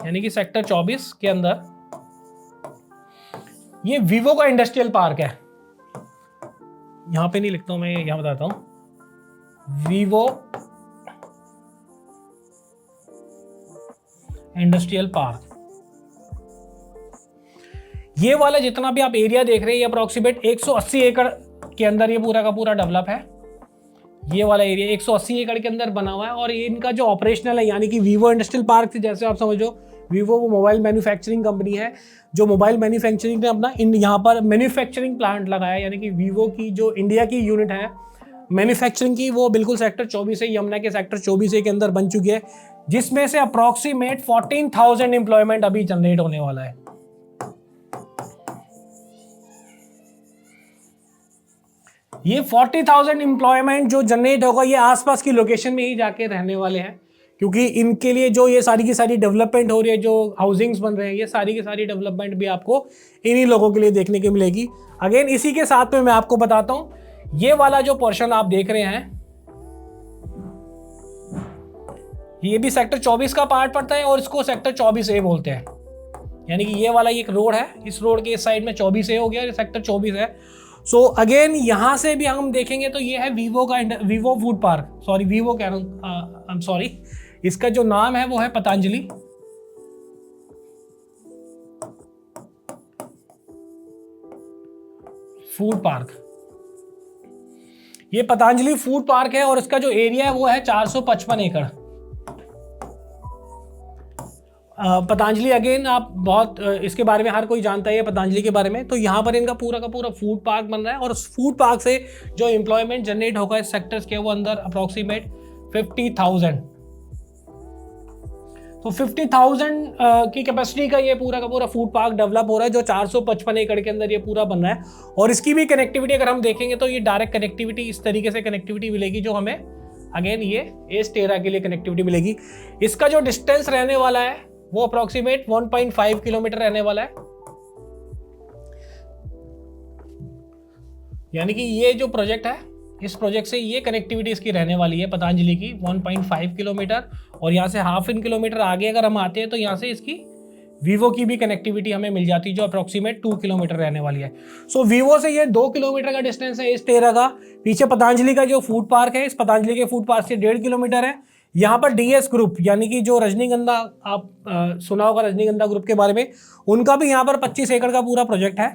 यानी कि सेक्टर 24 के अंदर ये वीवो का इंडस्ट्रियल पार्क है। यहां पे नहीं लिखता हूं मैं, यहां बताता हूं, वीवो इंडस्ट्रियल पार्क। ये वाला जितना भी आप एरिया देख रहे हैं, ये अप्रोक्सीमेट 180 एकड़ के अंदर ये पूरा का पूरा डेवलप है। ये वाला एरिया 180 एकड़ के अंदर बना हुआ है और ये इनका जो ऑपरेशनल है, यानी कि वीवो इंडस्ट्रियल पार्क से जैसे आप समझो, वीवो वो मोबाइल मैन्युफैक्चरिंग कंपनी है जो मोबाइल मैन्युफैक्चरिंग ने अपना यहाँ पर मैन्युफैक्चरिंग प्लांट लगाया, यानी कि वीवो की जो इंडिया की यूनिट है मैन्युफैक्चरिंग की, वो बिल्कुल सेक्टर 24 से, यमुना के सेक्टर 24 के अंदर बन चुकी है, जिसमें से अप्रोक्सीमेट 14,000 एम्प्लॉयमेंट अभी जनरेट होने वाला है। ये 40,000 एम्प्लॉयमेंट जो जनरेट होगा ये आसपास की लोकेशन में ही जाके रहने वाले हैं, क्योंकि इनके लिए जो ये सारी की सारी डेवलपमेंट हो रही है, जो हाउसिंग्स बन रहे हैं, ये सारी की सारी डेवलपमेंट भी आपको इन्हीं लोगों के लिए देखने को मिलेगी। अगेन इसी के साथ में मैं आपको बताता हूं, ये वाला जो पोर्शन आप देख रहे हैं ये भी सेक्टर 24 का पार्ट पड़ता है और इसको सेक्टर 24A बोलते हैं। यानी कि ये वाला एक रोड है, इस रोड के इस साइड में 24A हो गया और सेक्टर 24 है। सो अगेन यहां से भी हम देखेंगे तो ये है वीवो का, Vivo food park, sorry Vivo कह रहा हूं, आई एम सॉरी, इसका जो नाम है वो है पतंजलि फूड पार्क। ये पतंजलि फूड पार्क है और इसका जो एरिया है वो है 455 एकड़। पतंजलि अगेन आप बहुत इसके बारे में हर कोई जानता है पतंजलि के बारे में। तो यहाँ पर इनका पूरा का पूरा फूड पार्क बन रहा है और उस फूड पार्क से जो एम्प्लॉयमेंट जनरेट होगा इस सेक्टर्स के, वो अंदर अप्रोक्सीमेट 50,000, तो 50,000 की कैपेसिटी का ये पूरा का पूरा फूड पार्क डेवलप हो रहा है, जो 455 एकड़ के अंदर ये पूरा बन रहा है। और इसकी भी कनेक्टिविटी अगर हम देखेंगे तो ये डायरेक्ट कनेक्टिविटी, इस तरीके से कनेक्टिविटी मिलेगी जो हमें अगेन ये एज टेरा के लिए कनेक्टिविटी मिलेगी। इसका जो डिस्टेंस रहने वाला है वो अप्रोक्सीमेट 1.5 किलोमीटर रहने वाला है। यानी कि ये जो प्रोजेक्ट है, इस प्रोजेक्ट से ये कनेक्टिविटी इसकी रहने वाली है पतंजलि की 1.5 किलोमीटर, और यहाँ से हाफ इन किलोमीटर आगे अगर हम आते हैं तो यहाँ से इसकी वीवो की भी कनेक्टिविटी हमें मिल जाती है जो अप्रोक्सीमेट 2 किलोमीटर रहने वाली है। सो वीवो से ये 2 किलोमीटर का डिस्टेंस है इस टेरा का। पीछे पतंजलि का जो फूड पार्क है, इस पतंजलि के फूड पार्क से 1.5 किलोमीटर है। यहाँ पर DS ग्रुप, यानी कि जो रजनीगंधा, आप सुना होगा रजनीगंधा ग्रुप के बारे में, उनका भी यहाँ पर 25 एकड़ का पूरा प्रोजेक्ट है।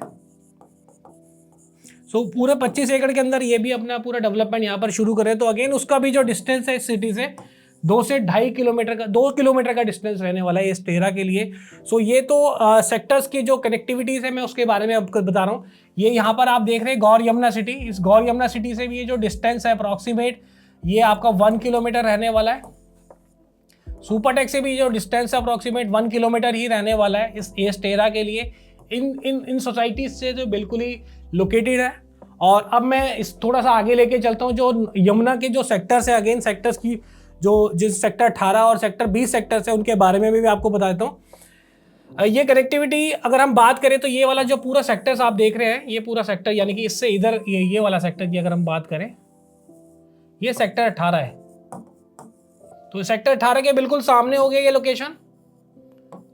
सो पूरे 25 एकड़ के अंदर ये भी अपना पूरा डेवलपमेंट यहाँ पर शुरू करे। तो अगेन उसका भी जो डिस्टेंस है इस सिटी से 2 से 2.5 किलोमीटर का, 2 किलोमीटर का डिस्टेंस रहने वाला है इस टेरा के लिए। सो ये तो सेक्टर्स की जो कनेक्टिविटीज है मैं उसके बारे में आपको बता रहा हूँ। ये यहाँ पर आप देख रहे हैं गौर यमुना सिटी, इस गौर यमुना सिटी से भी ये जो डिस्टेंस है अप्रोक्सीमेट ये आपका 1 किलोमीटर रहने वाला है। सुपरटेक से भी जो डिस्टेंस है अप्रोक्सीमेट 1 किलोमीटर ही रहने वाला है इस एज टेरा के लिए। इन सोसाइटीज से जो बिल्कुल ही लोकेटेड है। और अब मैं इस थोड़ा सा आगे लेके चलता हूँ, जो यमुना के जो सेक्टर्स है, अगेन सेक्टर्स की जो जिस सेक्टर 18 और सेक्टर 20 सेक्टर्स है उनके बारे में भी आपको बता देता हूँ। ये कनेक्टिविटी अगर हम बात करें तो ये वाला जो पूरा सेक्टर्स आप देख रहे हैं, ये पूरा सेक्टर, यानी कि इससे इधर ये वाला सेक्टर की अगर हम बात करें, ये सेक्टर 18 है। तो सेक्टर 18 के बिल्कुल सामने हो गया ये लोकेशन,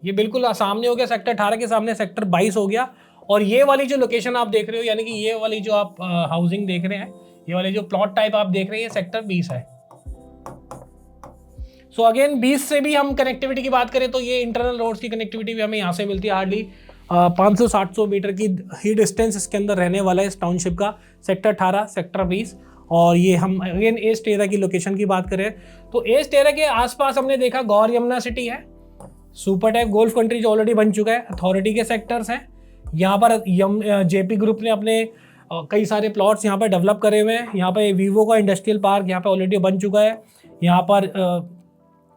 ये बिल्कुल सामने हो गया। सेक्टर 18 के सामने सेक्टर 22 हो गया। और ये वाली जो लोकेशन आप देख रहे हो, यानी कि ये वाली जो आप हाउसिंग देख रहे हैं, ये वाले जो प्लॉट टाइप आप देख रहे हैं, ये सेक्टर 20 है। सो अगेन 20 से भी हम कनेक्टिविटी की बात करें तो ये इंटरनल रोड्स की कनेक्टिविटी भी हमें यहाँ से मिलती है। हार्डली 500-700 मीटर की ही डिस्टेंस इसके अंदर रहने वाला है इस टाउनशिप का, सेक्टर 18, सेक्टर 20। और ये हम अगेन एज टेरा की लोकेशन की बात करें तो एज टेरा के आसपास हमने देखा गौर यमुना सिटी है, सुपरटेक गोल्फ कंट्री जो ऑलरेडी बन चुका है, अथॉरिटी के सेक्टर्स हैं। यहाँ पर JP ग्रुप ने अपने और कई सारे प्लॉट्स यहाँ पर डेवलप करे हुए हैं। यहाँ पर वीवो का इंडस्ट्रियल पार्क यहाँ पर ऑलरेडी बन चुका है। यहाँ पर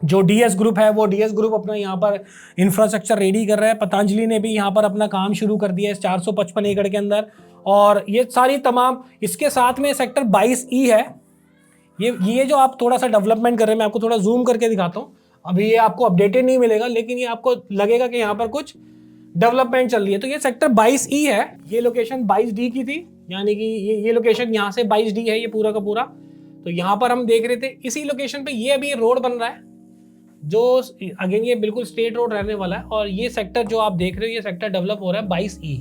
जो डीएस ग्रुप है वो डीएस ग्रुप अपना यहाँ पर इंफ्रास्ट्रक्चर रेडी कर रहा है। पतंजलि ने भी यहाँ पर अपना काम शुरू कर दिया है 455 एकड़ के अंदर। और ये सारी तमाम, इसके साथ में सेक्टर 22E है। ये जो आप थोड़ा सा डेवलपमेंट कर रहे हैं, मैं आपको थोड़ा जूम करके दिखाता हूँ। अभी ये आपको अपडेटेड नहीं मिलेगा, लेकिन ये आपको लगेगा कि यहाँ पर कुछ डेवलपमेंट चल रही है। तो ये सेक्टर 22E है। ये लोकेशन 22D की थी, यानी कि ये लोकेशन यहाँ से 22D है ये पूरा का पूरा। तो यहाँ पर हम देख रहे थे इसी लोकेशन पे ये अभी रोड बन रहा है, जो अगेन ये बिल्कुल स्टेट रोड रहने वाला है। और ये सेक्टर जो आप देख रहे हो, ये सेक्टर डेवलप हो रहा है 22E।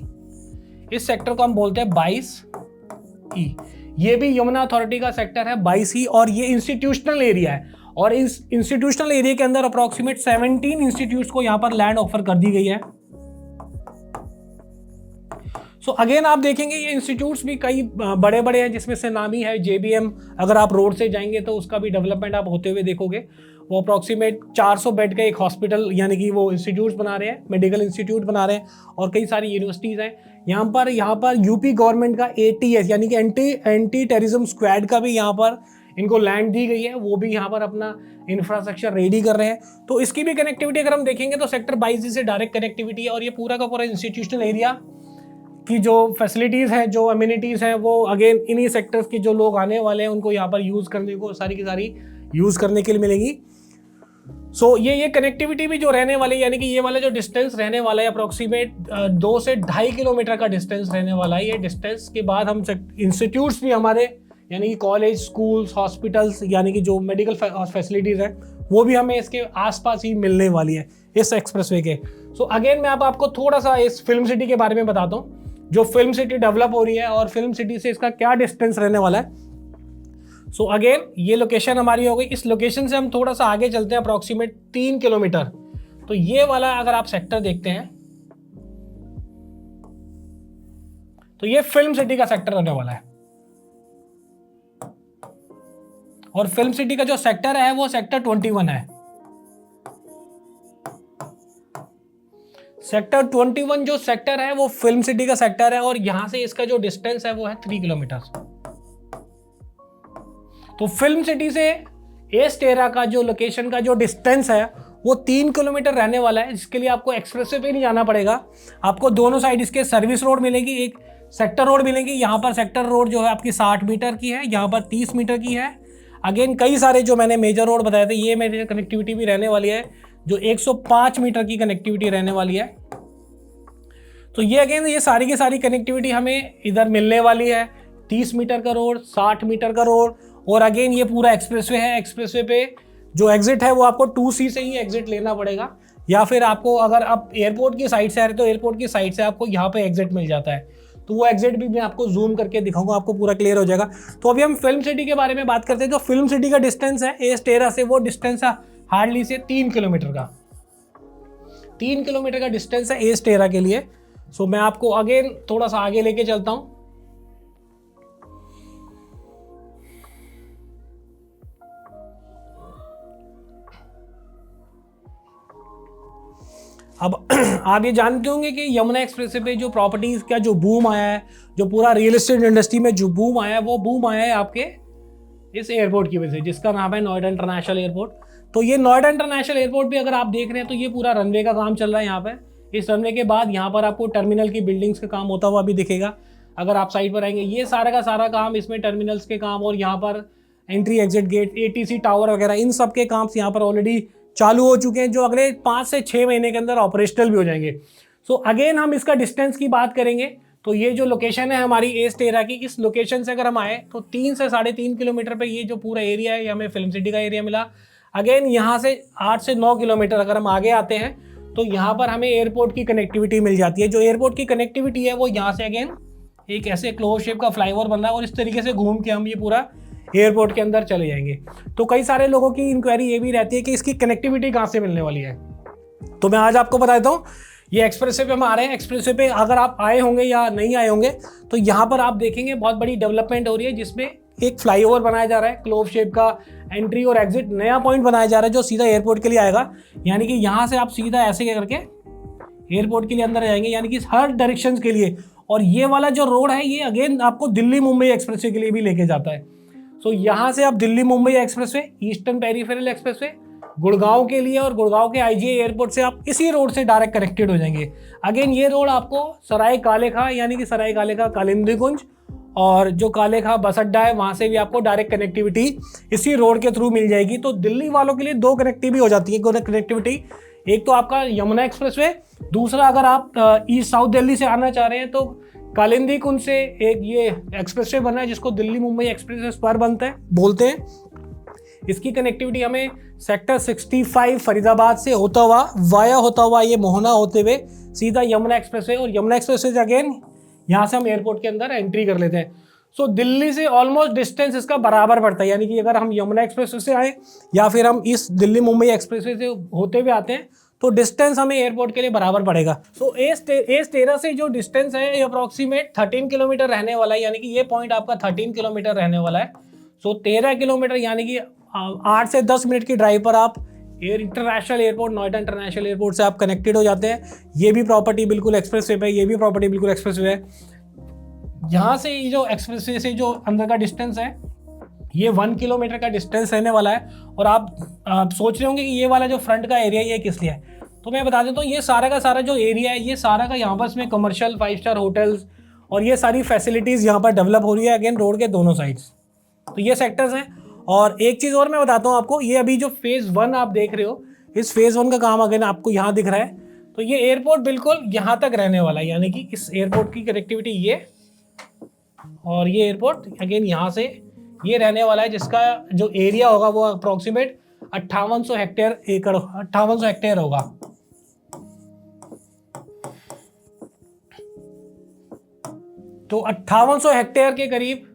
इस सेक्टर को हम बोलते हैं 22E। ये भी यमुना अथॉरिटी का सेक्टर है 22E, और ये इंस्टीट्यूशनल एरिया है। और इस इंस्टीट्यूशनल एरिया के अंदर अप्रोक्सीमेट 17 इंस्टीट्यूट्स को यहाँ पर लैंड ऑफर कर दी गई है। सो अगेन आप देखेंगे ये इंस्टीट्यूट्स भी कई बड़े बड़े हैं, जिसमें से नामी है JBM। अगर आप रोड से जाएंगे तो उसका भी डेवलपमेंट आप होते हुए देखोगे। वो अप्रोक्सीमेट 400 बेड का एक हॉस्पिटल, यानी कि वो इंस्टीट्यूट बना रहे हैं, मेडिकल इंस्टीट्यूट बना रहे हैं, और कई सारी यूनिवर्सिटीज़ हैं यहाँ पर यूपी गवर्नमेंट का ATS यानी कि एंटी टेररिज्म स्क्वाड का भी यहाँ पर इनको लैंड दी गई है। वो भी यहाँ पर अपना इंफ्रास्ट्रक्चर रेडी कर रहे हैं। तो इसकी भी कनेक्टिविटी अगर हम देखेंगे तो सेक्टर 22 से डायरेक्ट कनेक्टिविटी है। और ये पूरा का पूरा इंस्टीट्यूशनल एरिया की जो फैसिलिटीज़ हैं, जो अम्यूनिटीज़ हैं, वो अगेन इन्हीं सेक्टर्स के जो लोग आने वाले हैं उनको यहाँ पर यूज़ करने को, सारी की सारी यूज़ करने के लिए मिलेगी। सो ये कनेक्टिविटी भी जो रहने वाली, यानी कि ये वाला जो डिस्टेंस रहने वाला है अप्रोक्सीमेट 2 से 2.5 किलोमीटर का डिस्टेंस रहने वाला है। ये डिस्टेंस के बाद हम इंस्टीट्यूट्स भी हमारे, यानी कि कॉलेज, स्कूल्स, हॉस्पिटल्स, यानी कि जो मेडिकल फैसिलिटीज़ हैं, वो भी हमें इसके आसपास ही मिलने वाली है इस एक्सप्रेसवे के। सो अगेन मैं आपको थोड़ा सा इस फिल्म सिटी के बारे में बताता हूँ, जो फिल्म सिटी डेवलप हो रही है और फिल्म सिटी से इसका क्या डिस्टेंस रहने वाला है। सो अगेन ये लोकेशन हमारी हो गई। इस लोकेशन से हम थोड़ा सा आगे चलते हैं अप्रोक्सीमेट 3 किलोमीटर। तो ये वाला अगर आप सेक्टर देखते हैं तो ये फिल्म सिटी का सेक्टर रहने वाला है। और फिल्म सिटी का जो सेक्टर है वो सेक्टर 21 है। सेक्टर 21 जो सेक्टर है वो फिल्म सिटी का सेक्टर है, और यहां से इसका जो डिस्टेंस है वो है 3 किलोमीटर। तो फिल्म सिटी से एस्टेरा का जो लोकेशन का जो डिस्टेंस है वो 3 किलोमीटर रहने वाला है, जिसके लिए आपको एक्सप्रेसवे पे नहीं जाना पड़ेगा। आपको दोनों साइड इसके सर्विस रोड मिलेगी, एक सेक्टर रोड मिलेगी। यहाँ पर सेक्टर रोड जो है आपकी 60 मीटर की है, यहाँ पर 30 मीटर की है। अगेन कई सारे जो मैंने मेजर रोड बताए थे, ये मेरी कनेक्टिविटी भी रहने वाली है, जो 105 मीटर की कनेक्टिविटी रहने वाली है। तो ये अगेन ये सारी की सारी कनेक्टिविटी हमें इधर मिलने वाली है। 30 मीटर का रोड, 60 मीटर का रोड, और अगेन ये पूरा एक्सप्रेसवे है। एक्सप्रेसवे पे जो एग्जिट है वो आपको 2C से ही एग्जिट लेना पड़ेगा, या फिर आपको अगर आप एयरपोर्ट की साइड से आ रहे तो एयरपोर्ट की साइड से आपको यहाँ पे एग्जिट मिल जाता है। तो वो एग्जिट भी मैं आपको जूम करके दिखाऊंगा, आपको पूरा क्लियर हो जाएगा। तो अभी हम फिल्म सिटी के बारे में बात करते हैं। जो फिल्म सिटी का डिस्टेंस है एस्टेरा से, वो डिस्टेंस है हार्डली से 3 किलोमीटर का। 3 किलोमीटर का डिस्टेंस है एस्टेरा के लिए। सो मैं आपको अगेन थोड़ा सा आगे लेके चलता हूं। अब आप ये जानते होंगे कि यमुना एक्सप्रेसवे पे जो प्रॉपर्टीज का जो बूम आया है, जो पूरा रियल एस्टेट इंडस्ट्री में जो बूम आया है, वो बूम आया है आपके इस एयरपोर्ट की वजह से, जिसका नाम है नोएडा इंटरनेशनल एयरपोर्ट। तो ये नोएडा इंटरनेशनल एयरपोर्ट भी अगर आप देख रहे हैं तो ये पूरा रनवे का काम चल रहा है यहाँ पे। इस रनवे के बाद यहाँ पर आपको टर्मिनल की बिल्डिंग्स का काम होता हुआ भी दिखेगा। अगर आप साइड पर आएंगे, ये सारा का सारा काम, इसमें टर्मिनल्स के काम और यहाँ पर entry exit gate, ATC tower वगैरह, इन सब के काम यहाँ पर ऑलरेडी चालू हो चुके हैं, जो अगले 5 से 6 महीने के अंदर ऑपरेशनल भी हो जाएंगे। सो अगेन हम इसका डिस्टेंस की बात करेंगे तो ये जो लोकेशन है हमारी एस्टेरा की, इस लोकेशन से अगर हम आए तो 3 से 3.5 किलोमीटर पे ये जो पूरा एरिया है, ये हमें फिल्म सिटी का एरिया मिला। अगेन यहाँ से 8 से 9 किलोमीटर अगर हम आगे आते हैं तो यहाँ पर हमें एयरपोर्ट की कनेक्टिविटी मिल जाती है। जो एयरपोर्ट की कनेक्टिविटी है वो यहाँ से अगेन एक ऐसे क्लोज शेप का फ्लाईओवर बन रहा है, और इस तरीके से घूम के हम ये पूरा एयरपोर्ट के अंदर चले जाएंगे। तो कई सारे लोगों की इंक्वायरी ये भी रहती है कि इसकी कनेक्टिविटी कहाँ से मिलने वाली है। तो मैं आज आपको बता देता हूँ, ये एक्सप्रेसवे पे हम आ रहे हैं। एक्सप्रेसवे पे अगर आप आए होंगे या नहीं आए होंगे तो यहाँ पर आप देखेंगे बहुत बड़ी डेवलपमेंट हो रही है, जिसमें एक फ्लाईओवर बनाया जा रहा है, क्लोव शेप का एंट्री और एग्जिट नया पॉइंट बनाया जा रहा है जो सीधा एयरपोर्ट के लिए आएगा। यानी कि यहाँ से आप सीधा ऐसे करके एयरपोर्ट के लिए अंदर जाएंगे, यानी कि हर डायरेक्शन के लिए। और ये वाला जो रोड है ये अगेन आपको दिल्ली मुंबई एक्सप्रेसवे के लिए भी लेके जाता है। सो यहाँ से आप Delhi Mumbai expressway, eastern peripheral expressway Gurgaon के लिए, और गुड़गांव के IGA एयरपोर्ट से आप इसी रोड से डायरेक्ट कनेक्टेड हो जाएंगे। अगेन ये रोड आपको सराय काले खां यानी कि सराय काले खां कालिंदी कुंज और जो काले खां बस अड्डा है वहाँ से भी आपको डायरेक्ट कनेक्टिविटी इसी रोड के थ्रू मिल जाएगी। तो दिल्ली वालों के लिए दो कनेक्टिविटी हो जाती है कनेक्टिविटी, एक तो आपका यमुना एक्सप्रेसवे, दूसरा अगर आप ईस्ट साउथ दिल्ली से आना चाह रहे हैं तो कालिंदी कुंज से एक ये एक्सप्रेसवे बना है जिसको दिल्ली मुंबई एक्सप्रेस पर बोलते हैं। इसकी कनेक्टिविटी हमें सेक्टर 65 फरीदाबाद से होता हुआ ये मोहना होते हुए सीधा यमुना एक्सप्रेसवे, और यमुना एक्सप्रेसवे से अगेन यहाँ से हम एयरपोर्ट के अंदर एंट्री कर लेते हैं। सो दिल्ली से ऑलमोस्ट डिस्टेंस इसका बराबर पड़ता है, यानी कि अगर हम यमुना एक्सप्रेसवे से आए या फिर हम इस दिल्ली मुंबई एक्सप्रेसवे से होते हुए आते हैं तो डिस्टेंस हमें एयरपोर्ट के लिए बराबर पड़ेगा। सो A13 से जो डिस्टेंस है ये अप्रॉक्सीमेट 13 किलोमीटर रहने वाला है, यानी कि ये पॉइंट आपका 13 किलोमीटर रहने वाला है। सो 13 किलोमीटर यानी कि 8 से 10 मिनट की ड्राइव पर आप international airport, Noida international airport से आप कनेक्टेड हो जाते हैं। ये भी प्रॉपर्टी बिल्कुल एक्सप्रेसवे पे, ये भी प्रॉपर्टी बिल्कुल एक्सप्रेसवे है। यहाँ से ये जो एक्सप्रेसवे से जो अंदर का डिस्टेंस है ये 1 किलोमीटर का डिस्टेंस रहने वाला है। और आप सोच रहे होंगे कि ये वाला जो फ्रंट का एरिया ये किस लिए है, तो मैं बता देता हूँ ये सारा का सारा जो एरिया है ये सारा का यहाँ पर इसमें कमर्शियल 5 स्टार होटल्स और ये सारी फैसिलिटीज़ यहाँ पर डेवलप हो रही है अगेन रोड के दोनों साइड्स। तो ये सेक्टर्स हैं। और एक चीज़ और मैं बताता हूँ आपको, ये अभी जो फेज़ 1 आप देख रहे हो, इस फेज़ 1 का काम अगेन आपको यहाँ दिख रहा है। तो ये एयरपोर्ट बिल्कुल यहाँ तक रहने वाला है, यानी कि इस एयरपोर्ट की कनेक्टिविटी ये और ये एयरपोर्ट अगेन यहाँ से ये रहने वाला है, जिसका जो एरिया होगा वो अप्रॉक्सीमेट 5800 हेक्टेयर होगा। तो 5800 हेक्टेयर के करीब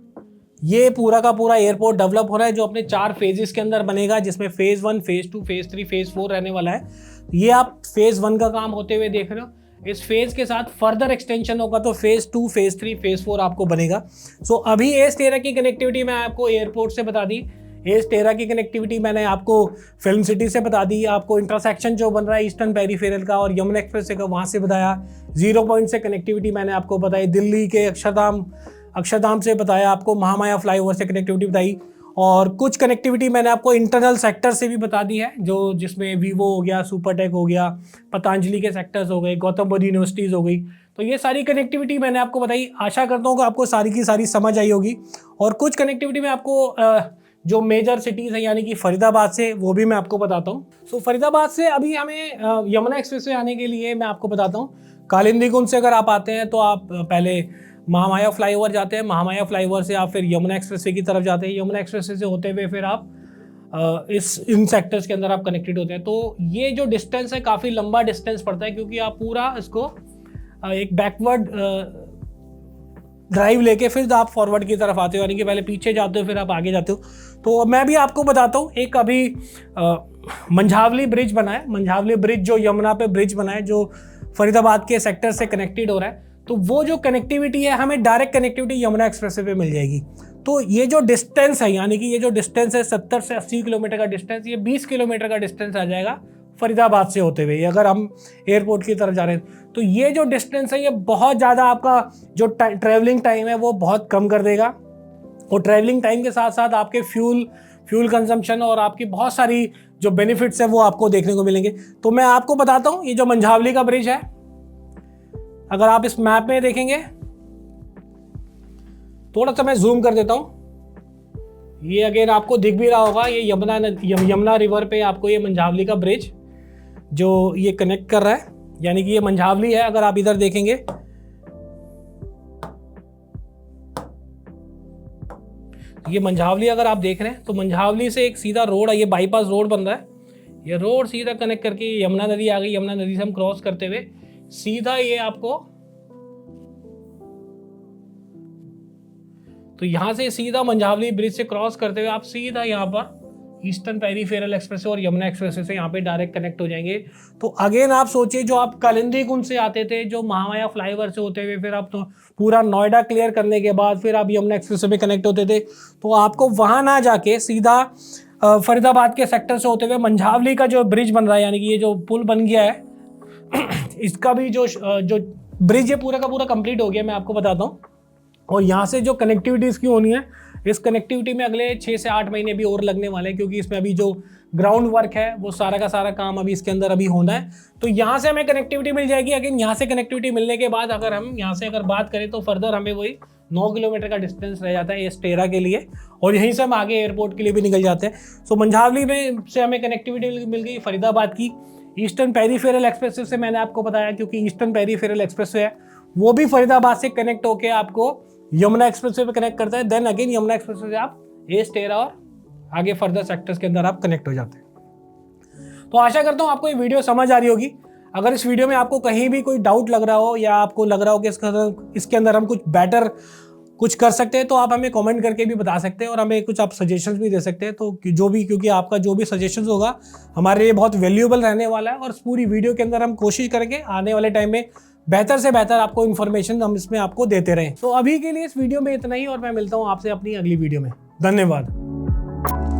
ये पूरा का पूरा एयरपोर्ट डेवलप हो रहा है, जो अपने 4 फेजेस के अंदर बनेगा, जिसमें फेज 1, फेज 2, फेज 3, फेज 4 रहने वाला है। ये आप फेज 1 का काम होते हुए देख रहे हो। इस फेज के साथ फर्दर एक्सटेंशन होगा तो फेज 2, फेज 3, फेज 4 आपको बनेगा। सो अभी A13 की कनेक्टिविटी मैं आपको एयरपोर्ट से बता दी, A13 की कनेक्टिविटी मैंने आपको फिल्म सिटी से बता दी, आपको इंटरसेक्शन जो बन रहा है ईस्टर्न पेरिफेरल का और यमुना एक्सप्रेस का वहाँ से बताया। 0 पॉइंट से कनेक्टिविटी मैंने आपको बताई, दिल्ली के अक्षरधाम से बताया, आपको महामाया फ्लाईओवर से कनेक्टिविटी बताई, और कुछ कनेक्टिविटी मैंने आपको इंटरनल सेक्टर से भी बता दी है, जो जिसमें वीवो हो गया, सुपरटेक हो गया, पतंजलि के सेक्टर्स हो गए, गौतम बुद्ध यूनिवर्सिटीज़ हो गई। तो ये सारी कनेक्टिविटी मैंने आपको बताई। आशा करता हूँ कि आपको सारी की सारी समझ आई होगी। और कुछ कनेक्टिविटी में आपको जो मेजर सिटीज़ है यानी कि फरीदाबाद से, वो भी मैं आपको बताता हूँ। सो फरीदाबाद से अभी हमें यमुना एक्सप्रेस आने के लिए मैं आपको बताता हूँ, कालिंदी कुंज से अगर आप आते हैं तो आप पहले महामाया फ्लाईओवर जाते हैं, महामाया फ्लाईओवर से आप फिर यमुना एक्सप्रेसवे की तरफ जाते हैं, यमुना एक्सप्रेसवे से होते हुए फिर आप इन सेक्टर्स के अंदर आप कनेक्टेड होते हैं। तो ये जो डिस्टेंस है काफ़ी लंबा डिस्टेंस पड़ता है, क्योंकि आप पूरा इसको एक बैकवर्ड ड्राइव लेके फिर आप फॉरवर्ड की तरफ आते हो, यानी कि पहले पीछे जाते हो फिर आप आगे जाते हो। तो मैं भी आपको बताता हूँ, एक अभी मंझावली ब्रिज बना है, मंझावली ब्रिज जो यमुना पे ब्रिज बना है, जो फरीदाबाद के सेक्टर से कनेक्टेड हो रहा है। तो वो जो कनेक्टिविटी है हमें डायरेक्ट कनेक्टिविटी यमुना एक्सप्रेसवे पे मिल जाएगी। तो ये जो डिस्टेंस है, यानी कि ये जो डिस्टेंस है 70 से 80 किलोमीटर का डिस्टेंस, ये 20 किलोमीटर का डिस्टेंस आ जाएगा फरीदाबाद से होते हुए, अगर हम एयरपोर्ट की तरफ जा रहे हैं। तो ये जो डिस्टेंस है ये बहुत ज़्यादा आपका जो ट्रैवलिंग टाइम है वो बहुत कम कर देगा, और ट्रैवलिंग टाइम के साथ साथ आपके फ्यूल कंजम्पशन और आपकी बहुत सारी जो बेनिफिट्स है वो आपको देखने को मिलेंगे। तो मैं आपको बताता हूँ, ये जो मंझावली का ब्रिज है, अगर आप इस मैप में देखेंगे, थोड़ा सा मैं जूम कर देता हूँ, ये अगेन आपको दिख भी रहा होगा, ये यमुना रिवर पे आपको ये मंझावली का ब्रिज जो ये कनेक्ट कर रहा है, यानी कि ये मंझावली है। अगर आप इधर देखेंगे ये मंझावली, अगर आप देख रहे हैं तो मंझावली से एक सीधा रोड है, ये बाईपास रोड बन रहा है, ये रोड सीधा कनेक्ट करके यमुना नदी आ गई, यमुना नदी से हम क्रॉस करते हुए सीधा ये आपको, तो यहां से सीधा मंझावली ब्रिज से क्रॉस करते हुए आप सीधा यहाँ पर ईस्टर्न पेरिफेरल एक्सप्रेस और यमुना एक्सप्रेस से यहाँ पे डायरेक्ट कनेक्ट हो जाएंगे। तो अगेन आप सोचिए, जो आप कालिंदी कुंज से आते थे, जो महामाया फ्लाईओवर से होते हुए फिर आप तो पूरा नोएडा क्लियर करने के बाद फिर आप यमुना एक्सप्रेस में कनेक्ट होते थे, तो आपको वहाँ ना जाके सीधा फरीदाबाद के सेक्टर से होते हुए मंझावली का जो ब्रिज बन रहा है, यानी कि ये जो पुल बन गया है, इसका भी जो ब्रिज ये पूरा का पूरा कंप्लीट हो गया, मैं आपको बताता हूँ। और यहाँ से जो कनेक्टिविटी इसकी होनी है, इस कनेक्टिविटी में अगले 6 से 8 महीने भी और लगने वाले हैं, क्योंकि इसमें अभी जो ग्राउंड वर्क है वो सारा का सारा काम अभी इसके अंदर अभी होना है। तो यहाँ से हमें कनेक्टिविटी मिल जाएगी। अगेन यहाँ से कनेक्टिविटी मिलने के बाद अगर हम यहाँ से अगर बात करें तो फर्दर हमें वही 9 किलोमीटर का डिस्टेंस रह जाता है एस्टेरा के लिए, और यहीं से हम आगे एयरपोर्ट के लिए भी निकल जाते हैं। सो मंझावली में से हमें कनेक्टिविटी मिल गई। फरीदाबाद की ईस्टर्न पेरीफेरल एक्सप्रेसवे से मैंने आपको बताया, क्योंकि ईस्टर्न पेरीफेरल एक्सप्रेसवे है वो भी फरीदाबाद से कनेक्ट होकर आपको यमुना एक्सप्रेसवे पे कनेक्ट करता है। देन अगेन यमुना एक्सप्रेसवे से आप एस्टेरा और आगे फर्दर सेक्टर्स के अंदर आप कनेक्ट हो जाते हैं। तो आशा करता हूँ आपको ये वीडियो समझ आ रही होगी। अगर इस वीडियो में आपको कहीं भी कोई डाउट लग रहा हो या आपको लग रहा हो कि इसके अंदर हम कुछ बेटर कुछ कर सकते हैं, तो आप हमें कमेंट करके भी बता सकते हैं और हमें कुछ आप सजेशंस भी दे सकते हैं। तो जो भी, क्योंकि आपका जो भी सजेशंस होगा हमारे लिए बहुत वैल्यूएबल रहने वाला है, और इस पूरी वीडियो के अंदर हम कोशिश करेंगे आने वाले टाइम में बेहतर से बेहतर आपको इन्फॉर्मेशन हम इसमें आपको देते रहें। तो अभी के लिए इस वीडियो में इतना ही, और मैं मिलता हूँ आपसे अपनी अगली वीडियो में। धन्यवाद।